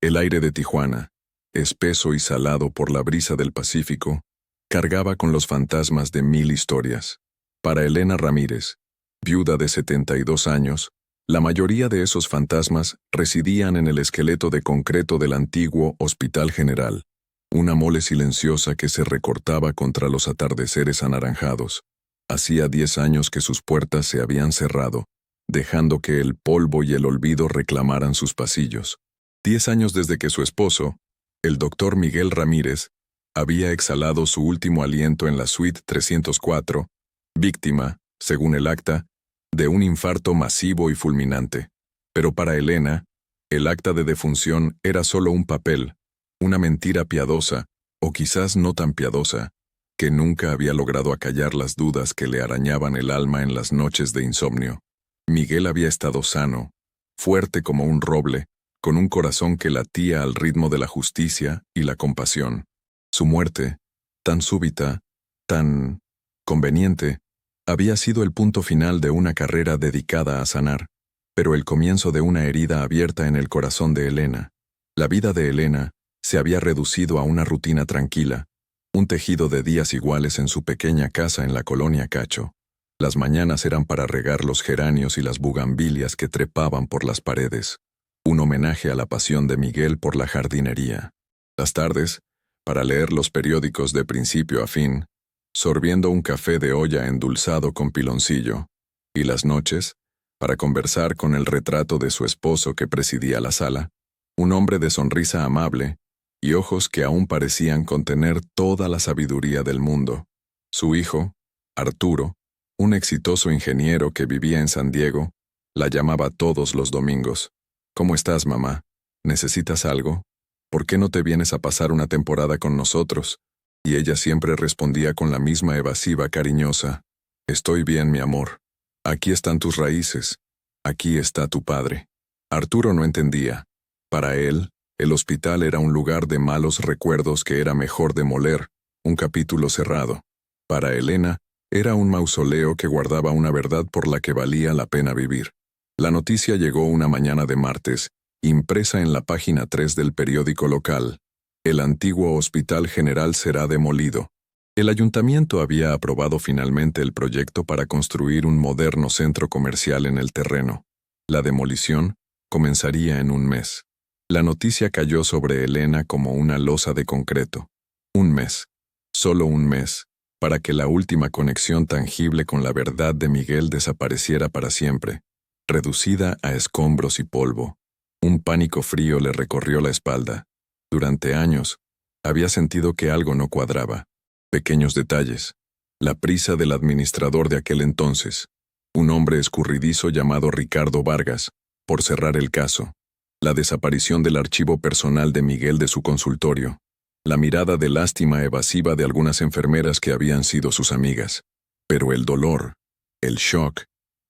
El aire de Tijuana, espeso y salado por la brisa del Pacífico, cargaba con los fantasmas de 1000 historias. Para Elena Ramírez, viuda de 72 años, la mayoría de esos fantasmas residían en el esqueleto de concreto del antiguo Hospital General, una mole silenciosa que se recortaba contra los atardeceres anaranjados. Hacía 10 años que sus puertas se habían cerrado, dejando que el polvo y el olvido reclamaran sus pasillos. 10 años desde que su esposo, el doctor Miguel Ramírez, había exhalado su último aliento en la suite 304, víctima, según el acta, de un infarto masivo y fulminante. Pero para Elena, el acta de defunción era solo un papel, una mentira piadosa, o quizás no tan piadosa, que nunca había logrado acallar las dudas que le arañaban el alma en las noches de insomnio. Miguel había estado sano, fuerte como un roble, con un corazón que latía al ritmo de la justicia y la compasión. Su muerte, tan súbita, tan conveniente, había sido el punto final de una carrera dedicada a sanar, pero el comienzo de una herida abierta en el corazón de Elena. La vida de Elena se había reducido a una rutina tranquila, un tejido de días iguales en su pequeña casa en la colonia Cacho. Las mañanas eran para regar los geranios y las bugambilias que trepaban por las paredes, un homenaje a la pasión de Miguel por la jardinería. Las tardes, para leer los periódicos de principio a fin, sorbiendo un café de olla endulzado con piloncillo, y las noches, para conversar con el retrato de su esposo que presidía la sala, un hombre de sonrisa amable y ojos que aún parecían contener toda la sabiduría del mundo. Su hijo, Arturo, un exitoso ingeniero que vivía en San Diego, la llamaba todos los domingos. «¿Cómo estás, mamá? ¿Necesitas algo? ¿Por qué no te vienes a pasar una temporada con nosotros?» Y ella siempre respondía con la misma evasiva cariñosa: «Estoy bien, mi amor. Aquí están tus raíces. Aquí está tu padre». Arturo no entendía. Para él, el hospital era un lugar de malos recuerdos que era mejor demoler, un capítulo cerrado. Para Elena, era un mausoleo que guardaba una verdad por la que valía la pena vivir. La noticia llegó una mañana de martes, impresa en la página 3 del periódico local. El antiguo Hospital General será demolido. El ayuntamiento había aprobado finalmente el proyecto para construir un moderno centro comercial en el terreno. La demolición comenzaría en un mes. La noticia cayó sobre Elena como una losa de concreto. Un mes, solo un mes, para que la última conexión tangible con la verdad de Miguel desapareciera para siempre, reducida a escombros y polvo. Un pánico frío le recorrió la espalda. Durante años, había sentido que algo no cuadraba. Pequeños detalles. La prisa del administrador de aquel entonces, un hombre escurridizo llamado Ricardo Vargas, por cerrar el caso. La desaparición del archivo personal de Miguel de su consultorio. La mirada de lástima evasiva de algunas enfermeras que habían sido sus amigas. Pero el dolor, el shock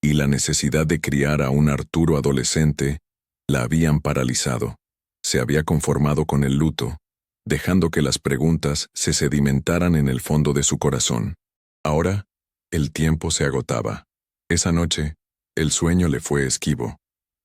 y la necesidad de criar a un Arturo adolescente la habían paralizado. Se había conformado con el luto, dejando que las preguntas se sedimentaran en el fondo de su corazón. Ahora, el tiempo se agotaba. Esa noche, el sueño le fue esquivo.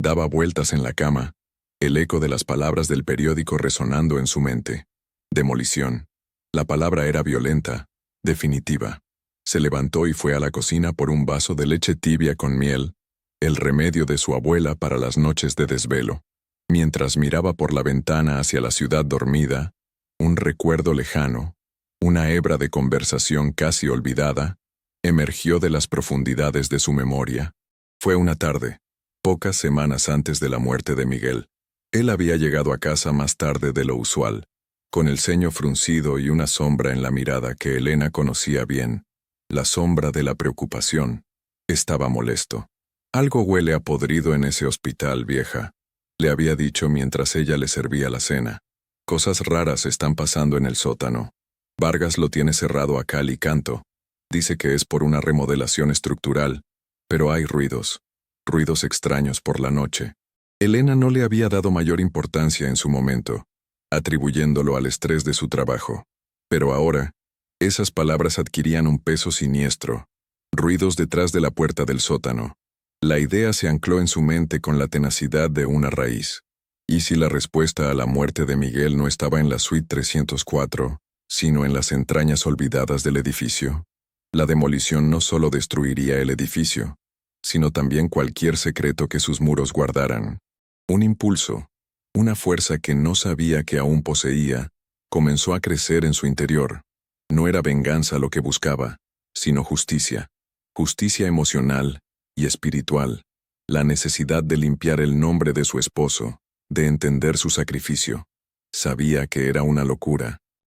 Daba vueltas en la cama, el eco de las palabras del periódico resonando en su mente. Demolición. La palabra era violenta, definitiva. Se levantó y fue a la cocina por un vaso de leche tibia con miel, el remedio de su abuela para las noches de desvelo. Mientras miraba por la ventana hacia la ciudad dormida, un recuerdo lejano, una hebra de conversación casi olvidada, emergió de las profundidades de su memoria. Fue una tarde, pocas semanas antes de la muerte de Miguel. Él había llegado a casa más tarde de lo usual, con el ceño fruncido y una sombra en la mirada que Elena conocía bien, la sombra de la preocupación. Estaba molesto. «Algo huele a podrido en ese hospital, vieja», le había dicho mientras ella le servía la cena. «Cosas raras están pasando en el sótano. Vargas lo tiene cerrado a cal y canto. Dice que es por una remodelación estructural, pero hay ruidos extraños por la noche». Elena no le había dado mayor importancia en su momento, atribuyéndolo al estrés de su trabajo. Pero ahora, esas palabras adquirían un peso siniestro. Ruidos detrás de la puerta del sótano. La idea se ancló en su mente con la tenacidad de una raíz. ¿Y si la respuesta a la muerte de Miguel no estaba en la suite 304, sino en las entrañas olvidadas del edificio? La demolición no solo destruiría el edificio, sino también cualquier secreto que sus muros guardaran. Un impulso, una fuerza que no sabía que aún poseía, comenzó a crecer en su interior. No era venganza lo que buscaba, sino justicia. Justicia emocional y espiritual. La necesidad de limpiar el nombre de su esposo, de entender su sacrificio. Sabía que era una locura.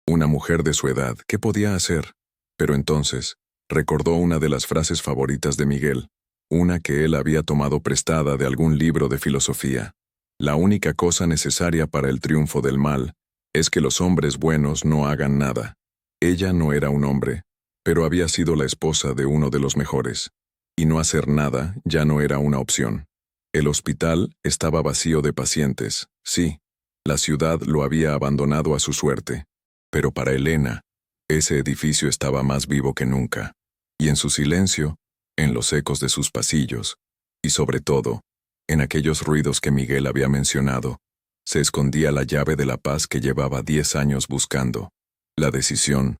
Una mujer de su edad, ¿qué podía hacer? Pero entonces, recordó una de las frases favoritas de Miguel, una que él había tomado prestada de algún libro de filosofía. La única cosa necesaria para el triunfo del mal es que los hombres buenos no hagan nada. Ella no era un hombre, pero había sido la esposa de uno de los mejores. Y no hacer nada ya no era una opción. El hospital estaba vacío de pacientes, sí. La ciudad lo había abandonado a su suerte. Pero para Elena, ese edificio estaba más vivo que nunca. Y en su silencio, en los ecos de sus pasillos, y sobre todo, en aquellos ruidos que Miguel había mencionado, se escondía la llave de la paz que llevaba 10 años buscando. La decisión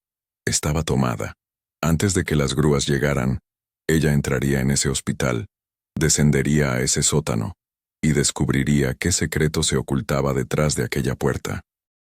estaba tomada. Antes de que las grúas llegaran, ella entraría en ese hospital, descendería a ese sótano, y descubriría qué secreto se ocultaba detrás de aquella puerta.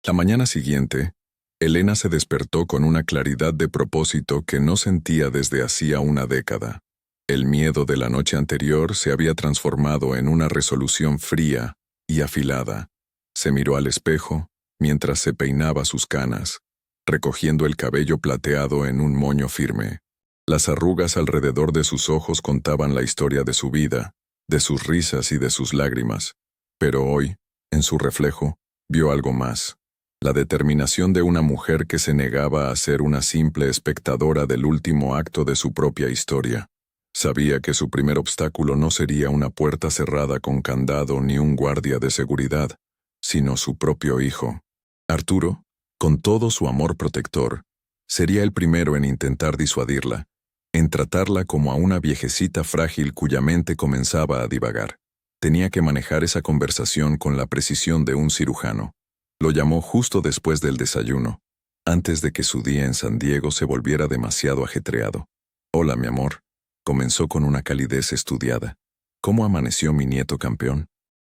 La mañana siguiente, Elena se despertó con una claridad de propósito que no sentía desde hacía una década. El miedo de la noche anterior se había transformado en una resolución fría y afilada. Se miró al espejo mientras se peinaba sus canas, recogiendo el cabello plateado en un moño firme. Las arrugas alrededor de sus ojos contaban la historia de su vida, de sus risas y de sus lágrimas. Pero hoy, en su reflejo, vio algo más. La determinación de una mujer que se negaba a ser una simple espectadora del último acto de su propia historia. Sabía que su primer obstáculo no sería una puerta cerrada con candado ni un guardia de seguridad, sino su propio hijo. Arturo, con todo su amor protector, sería el primero en intentar disuadirla, en tratarla como a una viejecita frágil cuya mente comenzaba a divagar. Tenía que manejar esa conversación con la precisión de un cirujano. Lo llamó justo después del desayuno, antes de que su día en San Diego se volviera demasiado ajetreado. «Hola, mi amor», comenzó con una calidez estudiada. «¿Cómo amaneció mi nieto campeón?»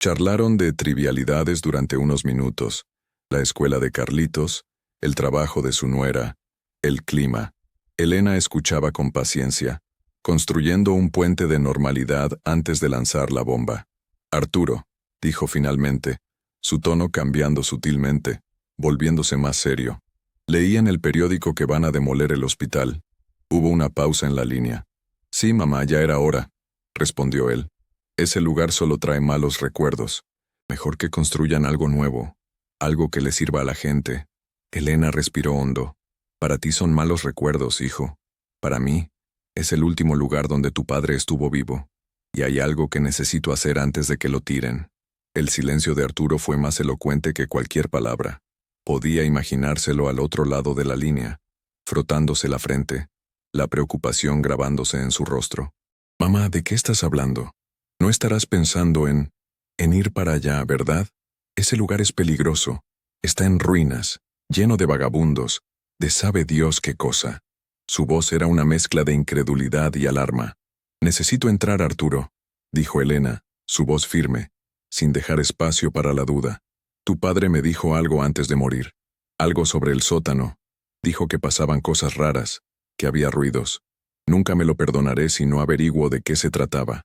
Charlaron de trivialidades durante unos minutos, la escuela de Carlitos, el trabajo de su nuera, el clima. Elena escuchaba con paciencia, construyendo un puente de normalidad antes de lanzar la bomba. «Arturo», dijo finalmente, su tono cambiando sutilmente, volviéndose más serio. «Leí en el periódico que van a demoler el hospital». Hubo una pausa en la línea. «Sí, mamá, ya era hora», respondió él. «Ese lugar solo trae malos recuerdos. Mejor que construyan algo nuevo, algo que le sirva a la gente». Elena respiró hondo. «Para ti son malos recuerdos, hijo. Para mí, es el último lugar donde tu padre estuvo vivo. Y hay algo que necesito hacer antes de que lo tiren». El silencio de Arturo fue más elocuente que cualquier palabra. Podía imaginárselo al otro lado de la línea, frotándose la frente, la preocupación grabándose en su rostro. «Mamá, ¿de qué estás hablando? No estarás pensando en ir para allá, ¿verdad? Ese lugar es peligroso. Está en ruinas, lleno de vagabundos, de sabe Dios qué cosa». Su voz era una mezcla de incredulidad y alarma. «Necesito entrar, Arturo», dijo Elena, su voz firme, sin dejar espacio para la duda. «Tu padre me dijo algo antes de morir. Algo sobre el sótano. Dijo que pasaban cosas raras, que había ruidos. Nunca me lo perdonaré si no averiguo de qué se trataba».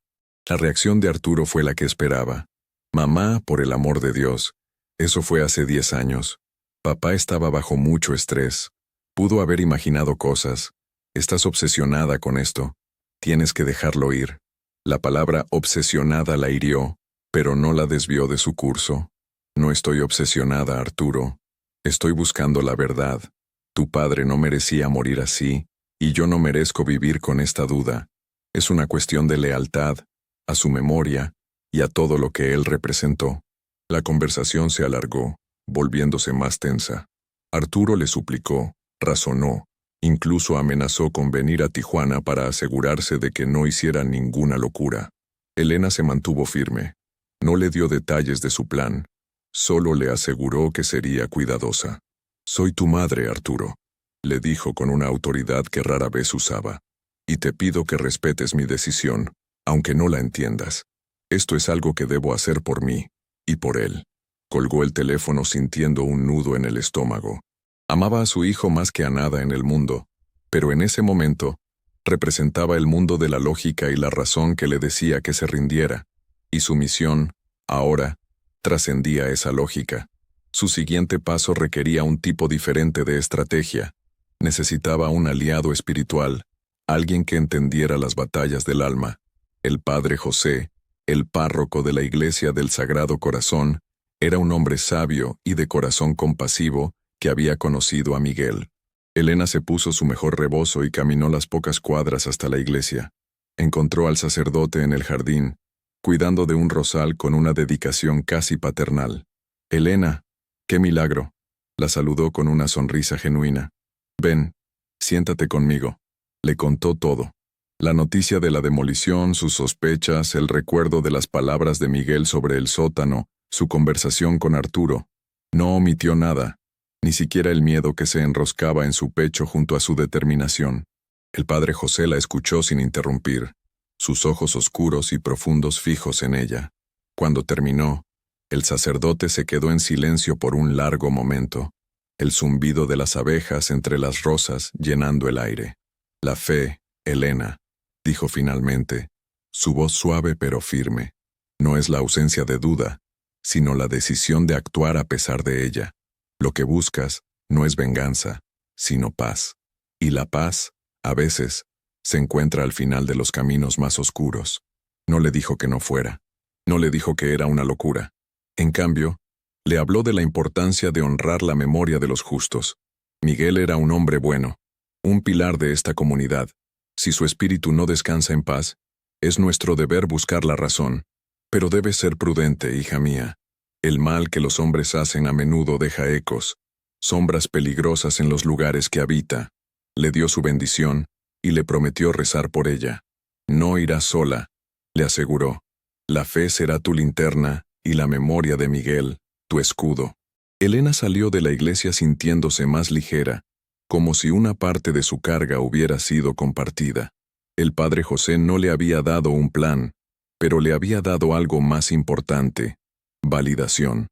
La reacción de Arturo fue la que esperaba. «Mamá, por el amor de Dios. Eso fue hace 10 años. Papá estaba bajo mucho estrés. Pudo haber imaginado cosas. Estás obsesionada con esto. Tienes que dejarlo ir». La palabra obsesionada la hirió, pero no la desvió de su curso. «No estoy obsesionada, Arturo. Estoy buscando la verdad. Tu padre no merecía morir así, y yo no merezco vivir con esta duda. Es una cuestión de lealtad, a su memoria, y a todo lo que él representó». La conversación se alargó, volviéndose más tensa. Arturo le suplicó, razonó, incluso amenazó con venir a Tijuana para asegurarse de que no hiciera ninguna locura. Elena se mantuvo firme. No le dio detalles de su plan, Solo le aseguró que sería cuidadosa. «Soy tu madre, Arturo», le dijo con una autoridad que rara vez usaba. «Y te pido que respetes mi decisión, aunque no la entiendas. Esto es algo que debo hacer por mí y por él». Colgó el teléfono sintiendo un nudo en el estómago. Amaba a su hijo más que a nada en el mundo, pero en ese momento representaba el mundo de la lógica y la razón que le decía que se rindiera, y su misión, ahora, trascendía esa lógica. Su siguiente paso requería un tipo diferente de estrategia. Necesitaba un aliado espiritual, alguien que entendiera las batallas del alma. El padre José, el párroco de la Iglesia del Sagrado Corazón, era un hombre sabio y de corazón compasivo que había conocido a Miguel. Elena se puso su mejor rebozo y caminó las pocas cuadras hasta la iglesia. Encontró al sacerdote en el jardín, cuidando de un rosal con una dedicación casi paternal. «Elena, qué milagro», la saludó con una sonrisa genuina. «Ven, siéntate conmigo». Le contó todo. La noticia de la demolición, sus sospechas, el recuerdo de las palabras de Miguel sobre el sótano, su conversación con Arturo. No omitió nada, ni siquiera el miedo que se enroscaba en su pecho junto a su determinación. El padre José la escuchó sin interrumpir, sus ojos oscuros y profundos fijos en ella. Cuando terminó, el sacerdote se quedó en silencio por un largo momento, el zumbido de las abejas entre las rosas llenando el aire. «La fe, Elena», dijo finalmente, su voz suave pero firme, «no es la ausencia de duda, sino la decisión de actuar a pesar de ella. Lo que buscas no es venganza, sino paz. Y la paz, a veces, se encuentra al final de los caminos más oscuros». No le dijo que no fuera. No le dijo que era una locura. En cambio, le habló de la importancia de honrar la memoria de los justos. Miguel era un hombre bueno, un pilar de esta comunidad. Si su espíritu no descansa en paz, es nuestro deber buscar la razón. Pero debes ser prudente, hija mía. El mal que los hombres hacen a menudo deja ecos, sombras peligrosas en los lugares que habita. Le dio su bendición y le prometió rezar por ella. «No irás sola», le aseguró. «La fe será tu linterna y la memoria de Miguel, tu escudo». Elena salió de la iglesia sintiéndose más ligera, como si una parte de su carga hubiera sido compartida. El padre José no le había dado un plan, pero le había dado algo más importante: validación.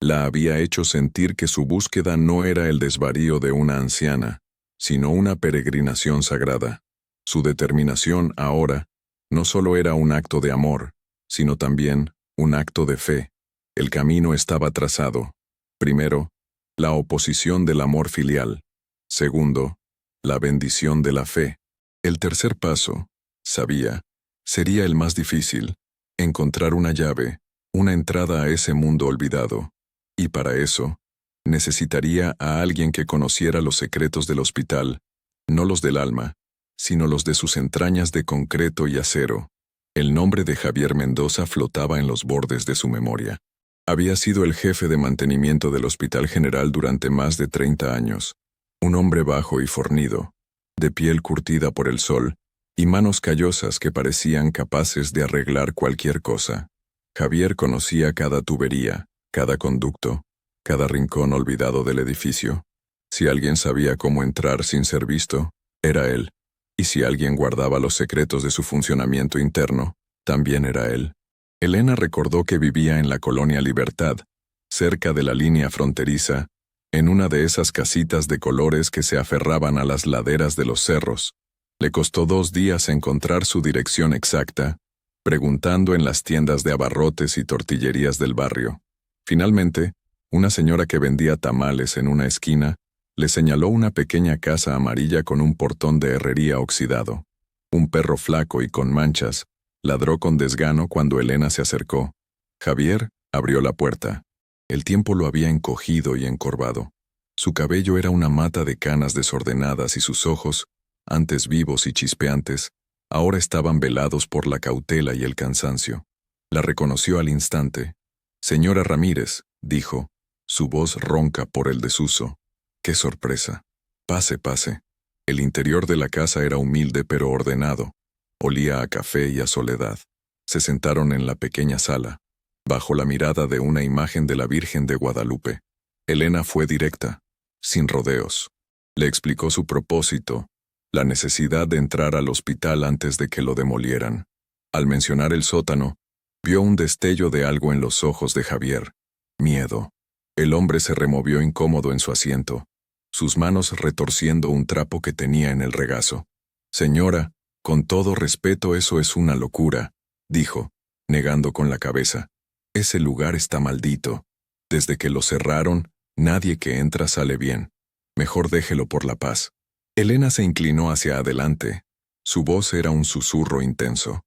La había hecho sentir que su búsqueda no era el desvarío de una anciana, sino una peregrinación sagrada. Su determinación ahora no solo era un acto de amor, sino también un acto de fe. El camino estaba trazado. Primero, la oposición del amor filial. Segundo, la bendición de la fe. El tercer paso, sabía, sería el más difícil: encontrar una llave, una entrada a ese mundo olvidado. Y para eso, necesitaría a alguien que conociera los secretos del hospital, no los del alma, sino los de sus entrañas de concreto y acero. El nombre de Javier Mendoza flotaba en los bordes de su memoria. Había sido el jefe de mantenimiento del Hospital General durante más de 30 años. Un hombre bajo y fornido, de piel curtida por el sol, y manos callosas que parecían capaces de arreglar cualquier cosa. Javier conocía cada tubería, cada conducto, cada rincón olvidado del edificio. Si alguien sabía cómo entrar sin ser visto, era él. Y si alguien guardaba los secretos de su funcionamiento interno, también era él. Elena recordó que vivía en la colonia Libertad, cerca de la línea fronteriza, en una de esas casitas de colores que se aferraban a las laderas de los cerros. Le costó 2 días encontrar su dirección exacta, preguntando en las tiendas de abarrotes y tortillerías del barrio. Finalmente, una señora que vendía tamales en una esquina le señaló una pequeña casa amarilla con un portón de herrería oxidado. Un perro flaco y con manchas ladró con desgano cuando Elena se acercó. Javier abrió la puerta. El tiempo lo había encogido y encorvado. Su cabello era una mata de canas desordenadas y sus ojos, antes vivos y chispeantes, ahora estaban velados por la cautela y el cansancio. La reconoció al instante. «Señora Ramírez», dijo, su voz ronca por el desuso. «¡Qué sorpresa! Pase, pase». El interior de la casa era humilde pero ordenado. Olía a café y a soledad. Se sentaron en la pequeña sala. bajo la mirada de una imagen de la Virgen de Guadalupe. Elena fue directa, sin rodeos. Le explicó su propósito, la necesidad de entrar al hospital antes de que lo demolieran. Al mencionar el sótano, vio un destello de algo en los ojos de Javier. Miedo. El hombre se removió incómodo en su asiento, sus manos retorciendo un trapo que tenía en el regazo. Señora, con todo respeto, eso es una locura, dijo, negando con la cabeza. Ese lugar está maldito. Desde que lo cerraron, nadie que entra sale bien. Mejor déjelo por la paz. Elena se inclinó hacia adelante. Su voz era un susurro intenso.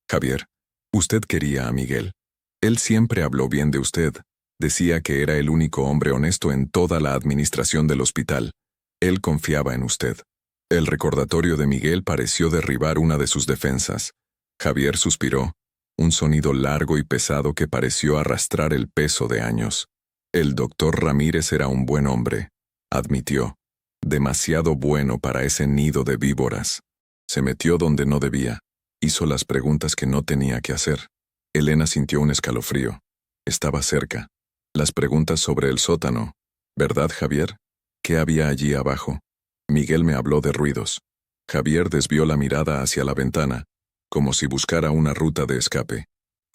Javier, usted quería a Miguel. Él siempre habló bien de usted. Decía que era el único hombre honesto en toda la administración del hospital. Él confiaba en usted. El recordatorio de Miguel pareció derribar una de sus defensas. Javier suspiró, un sonido largo y pesado que pareció arrastrar el peso de años. El doctor Ramírez era un buen hombre, admitió. Demasiado bueno para ese nido de víboras. Se metió donde no debía. Hizo las preguntas que no tenía que hacer. Elena sintió un escalofrío. Estaba cerca. Las preguntas sobre el sótano. ¿Verdad, Javier? ¿Qué había allí abajo? Miguel me habló de ruidos. Javier desvió la mirada hacia la ventana, como si buscara una ruta de escape.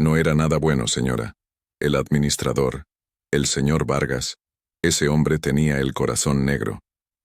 No era nada bueno, señora. El administrador, el señor Vargas, ese hombre tenía el corazón negro.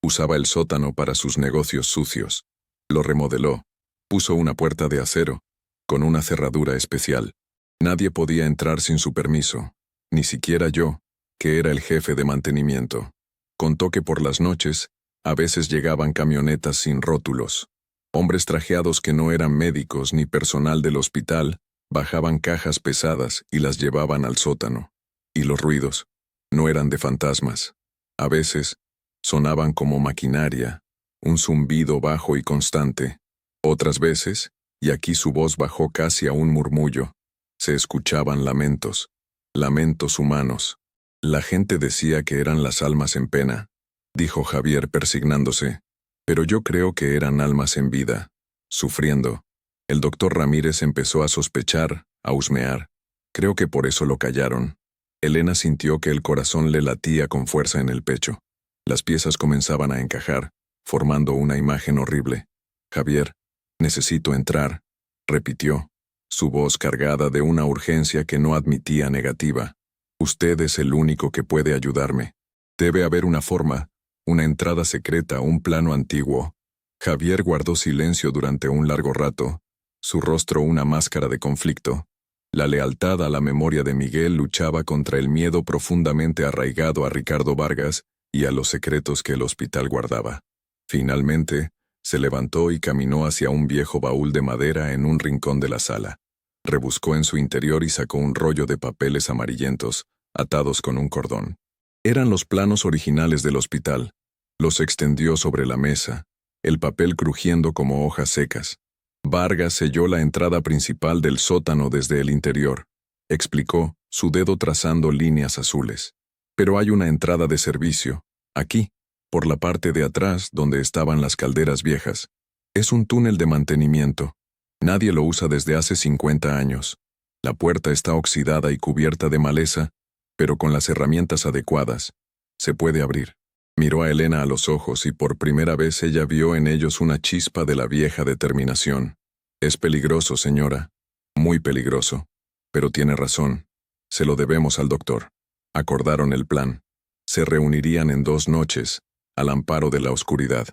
Usaba el sótano para sus negocios sucios. Lo remodeló. Puso una puerta de acero, con una cerradura especial. Nadie podía entrar sin su permiso, ni siquiera yo, que era el jefe de mantenimiento. Contó que por las noches, a veces llegaban camionetas sin rótulos. Hombres trajeados que no eran médicos ni personal del hospital, bajaban cajas pesadas y las llevaban al sótano. Y los ruidos no eran de fantasmas. A veces, sonaban como maquinaria, un zumbido bajo y constante. Otras veces, y aquí su voz bajó casi a un murmullo, se escuchaban lamentos, lamentos humanos. La gente decía que eran las almas en pena, dijo Javier persignándose, pero yo creo que eran almas en vida, sufriendo. El doctor Ramírez empezó a sospechar, a husmear. Creo que por eso lo callaron. Elena sintió que el corazón le latía con fuerza en el pecho. Las piezas comenzaban a encajar, formando una imagen horrible. Javier, necesito entrar, repitió, su voz cargada de una urgencia que no admitía negativa. Usted es el único que puede ayudarme. Debe haber una forma, una entrada secreta, un plano antiguo. Javier guardó silencio durante un largo rato, su rostro una máscara de conflicto. La lealtad a la memoria de Miguel luchaba contra el miedo profundamente arraigado a Ricardo Vargas y a los secretos que el hospital guardaba. Finalmente, se levantó y caminó hacia un viejo baúl de madera en un rincón de la sala. Rebuscó en su interior y sacó un rollo de papeles amarillentos, atados con un cordón. Eran los planos originales del hospital. Los extendió sobre la mesa, el papel crujiendo como hojas secas. Vargas selló la entrada principal del sótano desde el interior. Explicó, su dedo trazando líneas azules. Pero hay una entrada de servicio, aquí, por la parte de atrás donde estaban las calderas viejas. Es un túnel de mantenimiento. Nadie lo usa desde hace 50 años. La puerta está oxidada y cubierta de maleza, pero con las herramientas adecuadas, se puede abrir. Miró a Elena a los ojos y por primera vez ella vio en ellos una chispa de la vieja determinación. Es peligroso, señora. Muy peligroso. Pero tiene razón. Se lo debemos al doctor. Acordaron el plan. Se reunirían en 2 noches, al amparo de la oscuridad.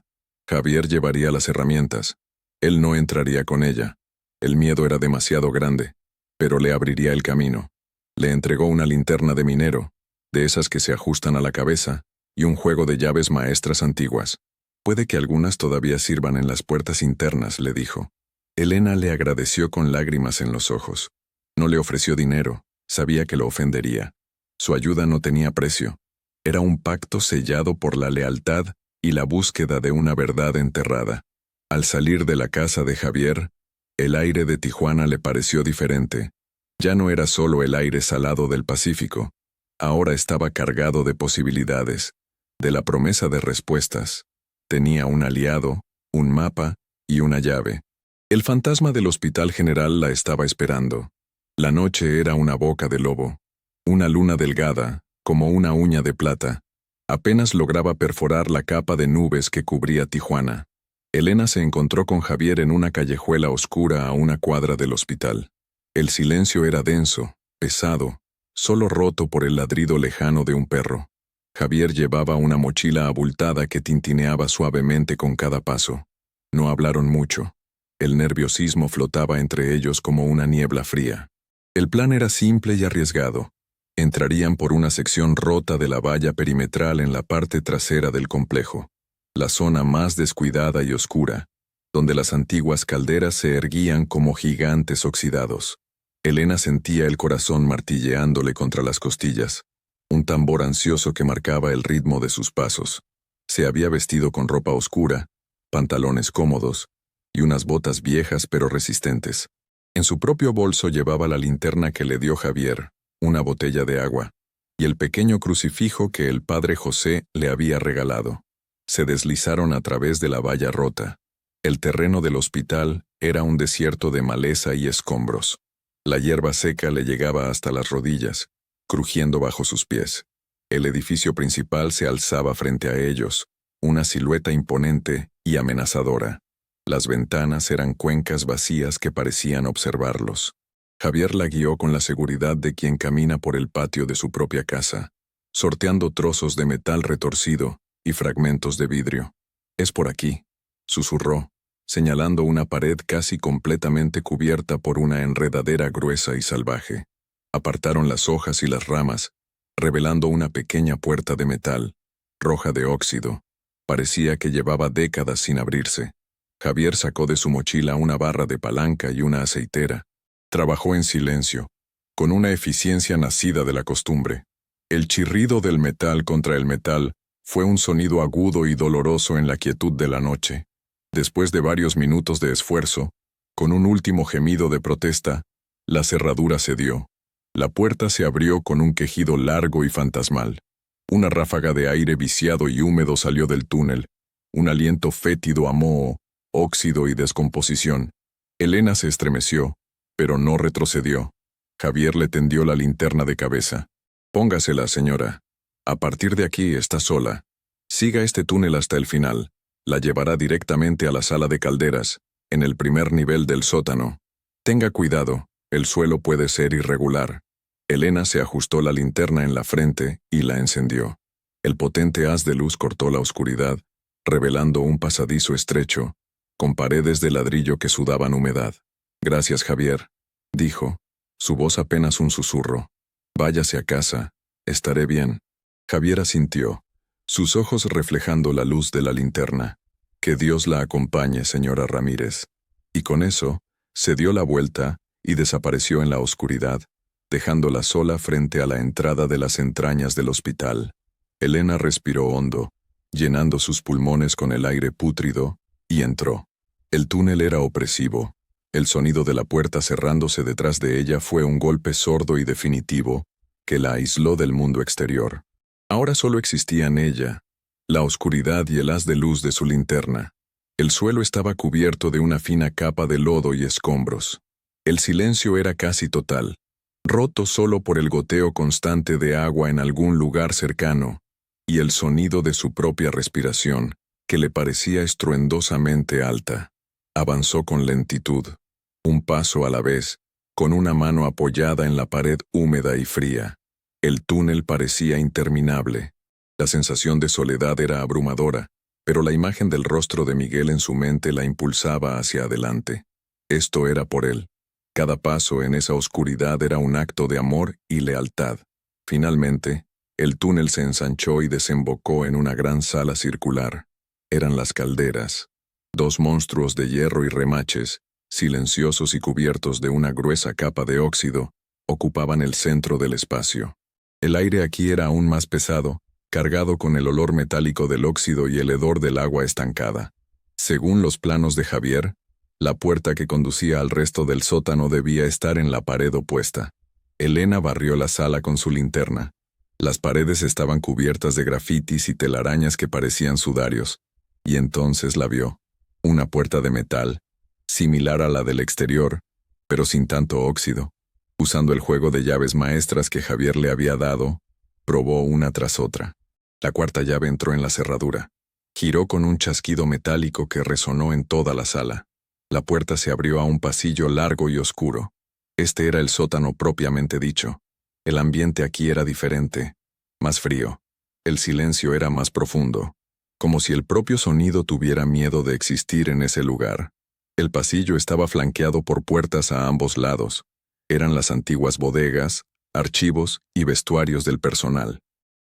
Javier llevaría las herramientas. Él no entraría con ella. El miedo era demasiado grande, pero le abriría el camino. Le entregó una linterna de minero, de esas que se ajustan a la cabeza, y un juego de llaves maestras antiguas. Puede que algunas todavía sirvan en las puertas internas, le dijo. Elena le agradeció con lágrimas en los ojos. No le ofreció dinero, sabía que lo ofendería. Su ayuda no tenía precio. Era un pacto sellado por la lealtad y la búsqueda de una verdad enterrada. Al salir de la casa de Javier, el aire de Tijuana le pareció diferente. Ya no era solo el aire salado del Pacífico. Ahora estaba cargado de posibilidades, de la promesa de respuestas. Tenía un aliado, un mapa y una llave. El fantasma del Hospital General la estaba esperando. La noche era una boca de lobo. Una luna delgada, como una uña de plata, apenas lograba perforar la capa de nubes que cubría Tijuana. Elena se encontró con Javier en una callejuela oscura a una cuadra del hospital. El silencio era denso, pesado, solo roto por el ladrido lejano de un perro. Javier llevaba una mochila abultada que tintineaba suavemente con cada paso. No hablaron mucho. El nerviosismo flotaba entre ellos como una niebla fría. El plan era simple y arriesgado. Entrarían por una sección rota de la valla perimetral en la parte trasera del complejo, la zona más descuidada y oscura, donde las antiguas calderas se erguían como gigantes oxidados. Elena sentía el corazón martilleándole contra las costillas, un tambor ansioso que marcaba el ritmo de sus pasos. Se había vestido con ropa oscura, pantalones cómodos y unas botas viejas pero resistentes. En su propio bolso llevaba la linterna que le dio Javier, una botella de agua, y el pequeño crucifijo que el padre José le había regalado. Se deslizaron a través de la valla rota. El terreno del hospital era un desierto de maleza y escombros. La hierba seca le llegaba hasta las rodillas, crujiendo bajo sus pies. El edificio principal se alzaba frente a ellos, una silueta imponente y amenazadora. Las ventanas eran cuencas vacías que parecían observarlos. Javier la guió con la seguridad de quien camina por el patio de su propia casa, sorteando trozos de metal retorcido y fragmentos de vidrio. «Es por aquí», susurró, señalando una pared casi completamente cubierta por una enredadera gruesa y salvaje. Apartaron las hojas y las ramas, revelando una pequeña puerta de metal, roja de óxido. Parecía que llevaba décadas sin abrirse. Javier sacó de su mochila una barra de palanca y una aceitera. Trabajó en silencio, con una eficiencia nacida de la costumbre. El chirrido del metal contra el metal fue un sonido agudo y doloroso en la quietud de la noche. Después de varios minutos de esfuerzo, con un último gemido de protesta, la cerradura cedió. La puerta se abrió con un quejido largo y fantasmal. Una ráfaga de aire viciado y húmedo salió del túnel, un aliento fétido a moho, óxido y descomposición. Elena se estremeció, pero no retrocedió. Javier le tendió la linterna de cabeza. «Póngasela, señora. A partir de aquí está sola. Siga este túnel hasta el final. La llevará directamente a la sala de calderas, en el primer nivel del sótano. Tenga cuidado, el suelo puede ser irregular». Elena se ajustó la linterna en la frente y la encendió. El potente haz de luz cortó la oscuridad, revelando un pasadizo estrecho, con paredes de ladrillo que sudaban humedad. «Gracias, Javier», dijo, su voz apenas un susurro. «Váyase a casa, estaré bien». Javier asintió, sus ojos reflejando la luz de la linterna. «Que Dios la acompañe, señora Ramírez». Y con eso, se dio la vuelta y desapareció en la oscuridad, dejándola sola frente a la entrada de las entrañas del hospital. Elena respiró hondo, llenando sus pulmones con el aire pútrido, y entró. El túnel era opresivo. El sonido de la puerta cerrándose detrás de ella fue un golpe sordo y definitivo que la aisló del mundo exterior. Ahora solo existían ella, la oscuridad y el haz de luz de su linterna. El suelo estaba cubierto de una fina capa de lodo y escombros. El silencio era casi total, roto solo por el goteo constante de agua en algún lugar cercano, y el sonido de su propia respiración, que le parecía estruendosamente alta. Avanzó con lentitud, un paso a la vez, con una mano apoyada en la pared húmeda y fría. El túnel parecía interminable. La sensación de soledad era abrumadora, pero la imagen del rostro de Miguel en su mente la impulsaba hacia adelante. Esto era por él. Cada paso en esa oscuridad era un acto de amor y lealtad. Finalmente, el túnel se ensanchó y desembocó en una gran sala circular. Eran las calderas. Dos monstruos de hierro y remaches, silenciosos y cubiertos de una gruesa capa de óxido, ocupaban el centro del espacio. El aire aquí era aún más pesado, cargado con el olor metálico del óxido y el hedor del agua estancada. Según los planos de Javier, la puerta que conducía al resto del sótano debía estar en la pared opuesta. Elena barrió la sala con su linterna. Las paredes estaban cubiertas de grafitis y telarañas que parecían sudarios, y entonces la vio. Una puerta de metal, similar a la del exterior, pero sin tanto óxido. Usando el juego de llaves maestras que Javier le había dado, probó una tras otra. La cuarta llave entró en la cerradura. Giró con un chasquido metálico que resonó en toda la sala. La puerta se abrió a un pasillo largo y oscuro. Este era el sótano propiamente dicho. El ambiente aquí era diferente, más frío. El silencio era más profundo, como si el propio sonido tuviera miedo de existir en ese lugar. El pasillo estaba flanqueado por puertas a ambos lados. Eran las antiguas bodegas, archivos y vestuarios del personal.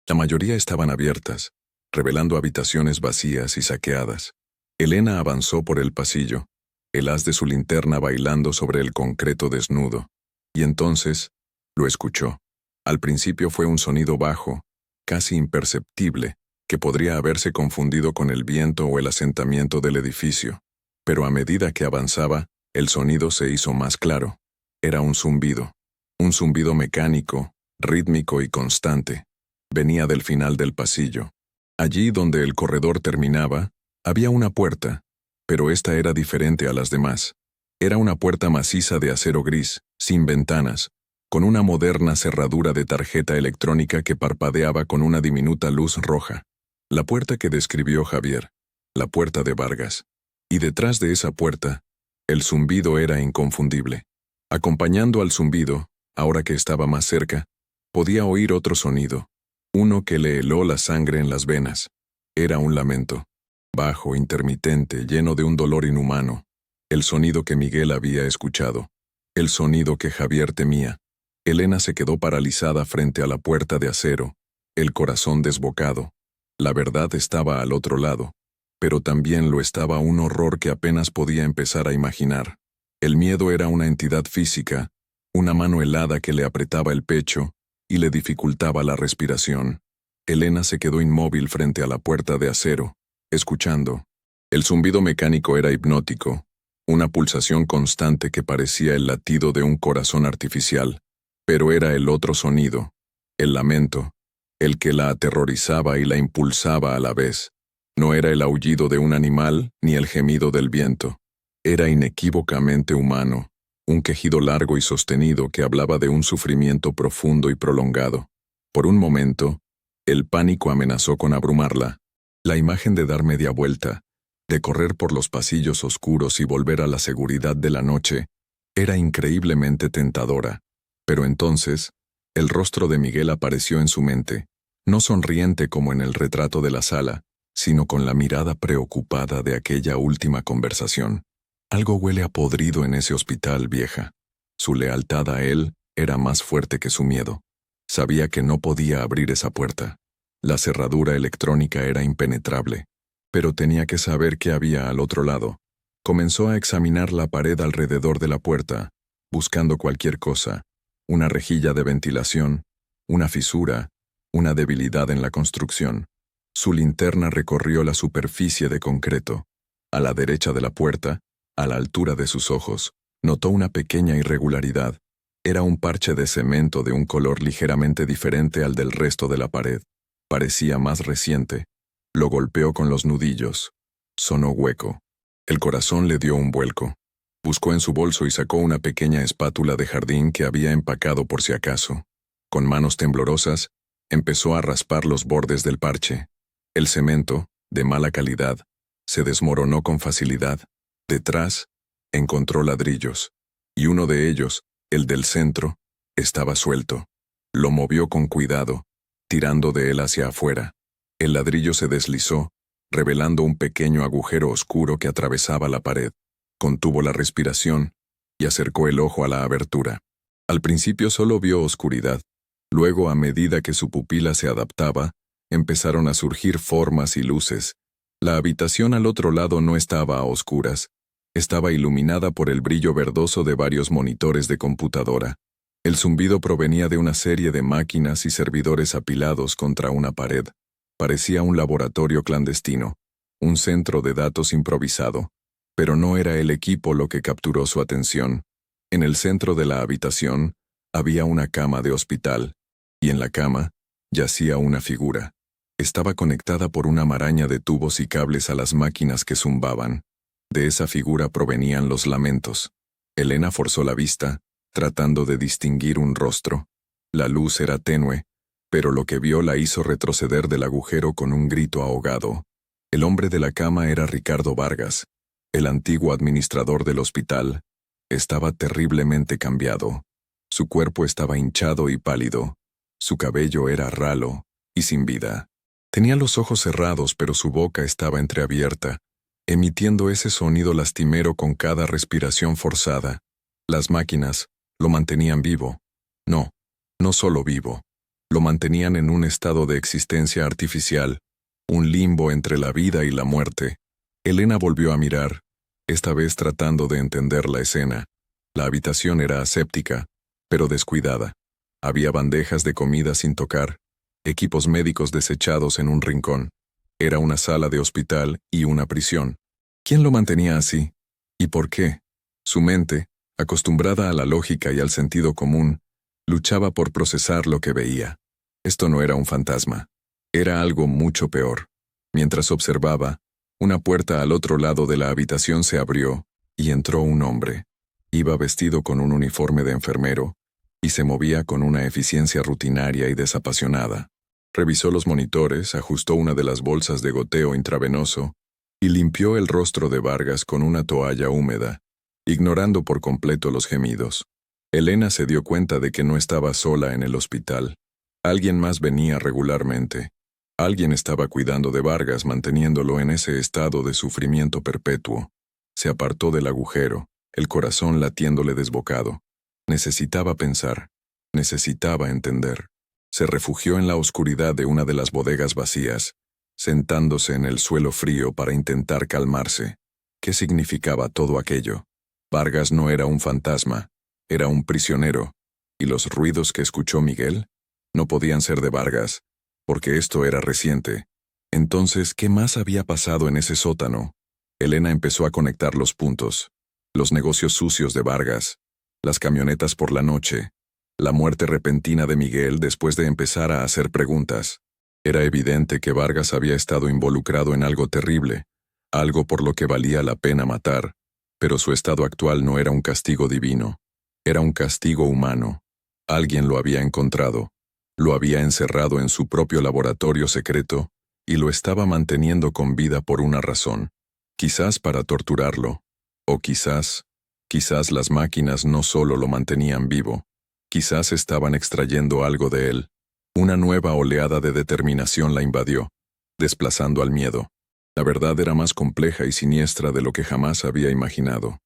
La mayoría estaban abiertas, revelando habitaciones vacías y saqueadas. Elena avanzó por el pasillo, el haz de su linterna bailando sobre el concreto desnudo. Y entonces, lo escuchó. Al principio fue un sonido bajo, casi imperceptible, que podría haberse confundido con el viento o el asentamiento del edificio. Pero a medida que avanzaba, el sonido se hizo más claro. Era un zumbido mecánico, rítmico y constante. Venía del final del pasillo. Allí donde el corredor terminaba, había una puerta, pero esta era diferente a las demás. Era una puerta maciza de acero gris, sin ventanas, con una moderna cerradura de tarjeta electrónica que parpadeaba con una diminuta luz roja. La puerta que describió Javier, la puerta de Vargas. Y detrás de esa puerta, el zumbido era inconfundible. Acompañando al zumbido, ahora que estaba más cerca, podía oír otro sonido, uno que le heló la sangre en las venas. Era un lamento, bajo, intermitente, lleno de un dolor inhumano. El sonido que Miguel había escuchado, el sonido que Javier temía. Elena se quedó paralizada frente a la puerta de acero, el corazón desbocado. La verdad estaba al otro lado, pero también lo estaba un horror que apenas podía empezar a imaginar. El miedo era una entidad física, una mano helada que le apretaba el pecho y le dificultaba la respiración. Elena se quedó inmóvil frente a la puerta de acero, escuchando. El zumbido mecánico era hipnótico, una pulsación constante que parecía el latido de un corazón artificial, pero era el otro sonido, el lamento, el que la aterrorizaba y la impulsaba a la vez. No era el aullido de un animal ni el gemido del viento. Era inequívocamente humano, un quejido largo y sostenido que hablaba de un sufrimiento profundo y prolongado. Por un momento, el pánico amenazó con abrumarla. La imagen de dar media vuelta, de correr por los pasillos oscuros y volver a la seguridad de la noche, era increíblemente tentadora. Pero entonces, el rostro de Miguel apareció en su mente, no sonriente como en el retrato de la sala, sino con la mirada preocupada de aquella última conversación. Algo huele a podrido en ese hospital, vieja. Su lealtad a él era más fuerte que su miedo. Sabía que no podía abrir esa puerta. La cerradura electrónica era impenetrable, pero tenía que saber qué había al otro lado. Comenzó a examinar la pared alrededor de la puerta, buscando cualquier cosa, una rejilla de ventilación, una fisura, una debilidad en la construcción. Su linterna recorrió la superficie de concreto. A la derecha de la puerta, a la altura de sus ojos, notó una pequeña irregularidad. Era un parche de cemento de un color ligeramente diferente al del resto de la pared. Parecía más reciente. Lo golpeó con los nudillos. Sonó hueco. El corazón le dio un vuelco. Buscó en su bolso y sacó una pequeña espátula de jardín que había empacado por si acaso. Con manos temblorosas, empezó a raspar los bordes del parche. El cemento, de mala calidad, se desmoronó con facilidad. Detrás, encontró ladrillos, y uno de ellos, el del centro, estaba suelto. Lo movió con cuidado, tirando de él hacia afuera. El ladrillo se deslizó, revelando un pequeño agujero oscuro que atravesaba la pared. Contuvo la respiración y acercó el ojo a la abertura. Al principio solo vio oscuridad. Luego, a medida que su pupila se adaptaba, empezaron a surgir formas y luces. La habitación al otro lado no estaba a oscuras. Estaba iluminada por el brillo verdoso de varios monitores de computadora. El zumbido provenía de una serie de máquinas y servidores apilados contra una pared. Parecía un laboratorio clandestino, un centro de datos improvisado. Pero no era el equipo lo que capturó su atención. En el centro de la habitación había una cama de hospital, y en la cama yacía una figura. Estaba conectada por una maraña de tubos y cables a las máquinas que zumbaban. De esa figura provenían los lamentos. Elena forzó la vista, tratando de distinguir un rostro. La luz era tenue, pero lo que vio la hizo retroceder del agujero con un grito ahogado. El hombre de la cama era Ricardo Vargas, el antiguo administrador del hospital. Estaba terriblemente cambiado. Su cuerpo estaba hinchado y pálido. Su cabello era ralo y sin vida. Tenía los ojos cerrados, pero su boca estaba entreabierta, emitiendo ese sonido lastimero con cada respiración forzada. Las máquinas lo mantenían vivo. No, no solo vivo. Lo mantenían en un estado de existencia artificial, un limbo entre la vida y la muerte. Elena volvió a mirar, esta vez tratando de entender la escena. La habitación era aséptica, pero descuidada. Había bandejas de comida sin tocar, equipos médicos desechados en un rincón. Era una sala de hospital y una prisión. ¿Quién lo mantenía así? ¿Y por qué? Su mente, acostumbrada a la lógica y al sentido común, luchaba por procesar lo que veía. Esto no era un fantasma. Era algo mucho peor. Mientras observaba, una puerta al otro lado de la habitación se abrió, y entró un hombre. Iba vestido con un uniforme de enfermero, y se movía con una eficiencia rutinaria y desapasionada. Revisó los monitores, ajustó una de las bolsas de goteo intravenoso, y limpió el rostro de Vargas con una toalla húmeda, ignorando por completo los gemidos. Elena se dio cuenta de que no estaba sola en el hospital. Alguien más venía regularmente. Alguien estaba cuidando de Vargas, manteniéndolo en ese estado de sufrimiento perpetuo. Se apartó del agujero, el corazón latiéndole desbocado. Necesitaba pensar. Necesitaba entender. Se refugió en la oscuridad de una de las bodegas vacías, sentándose en el suelo frío para intentar calmarse. ¿Qué significaba todo aquello? Vargas no era un fantasma, era un prisionero, y los ruidos que escuchó Miguel no podían ser de Vargas, porque esto era reciente. Entonces, ¿qué más había pasado en ese sótano? Elena empezó a conectar los puntos. Los negocios sucios de Vargas, las camionetas por la noche, la muerte repentina de Miguel después de empezar a hacer preguntas. Era evidente que Vargas había estado involucrado en algo terrible, algo por lo que valía la pena matar, pero su estado actual no era un castigo divino, era un castigo humano. Alguien lo había encontrado, lo había encerrado en su propio laboratorio secreto y lo estaba manteniendo con vida por una razón, quizás para torturarlo, o quizás las máquinas no solo lo mantenían vivo, quizás estaban extrayendo algo de él. Una nueva oleada de determinación la invadió, desplazando al miedo. La verdad era más compleja y siniestra de lo que jamás había imaginado.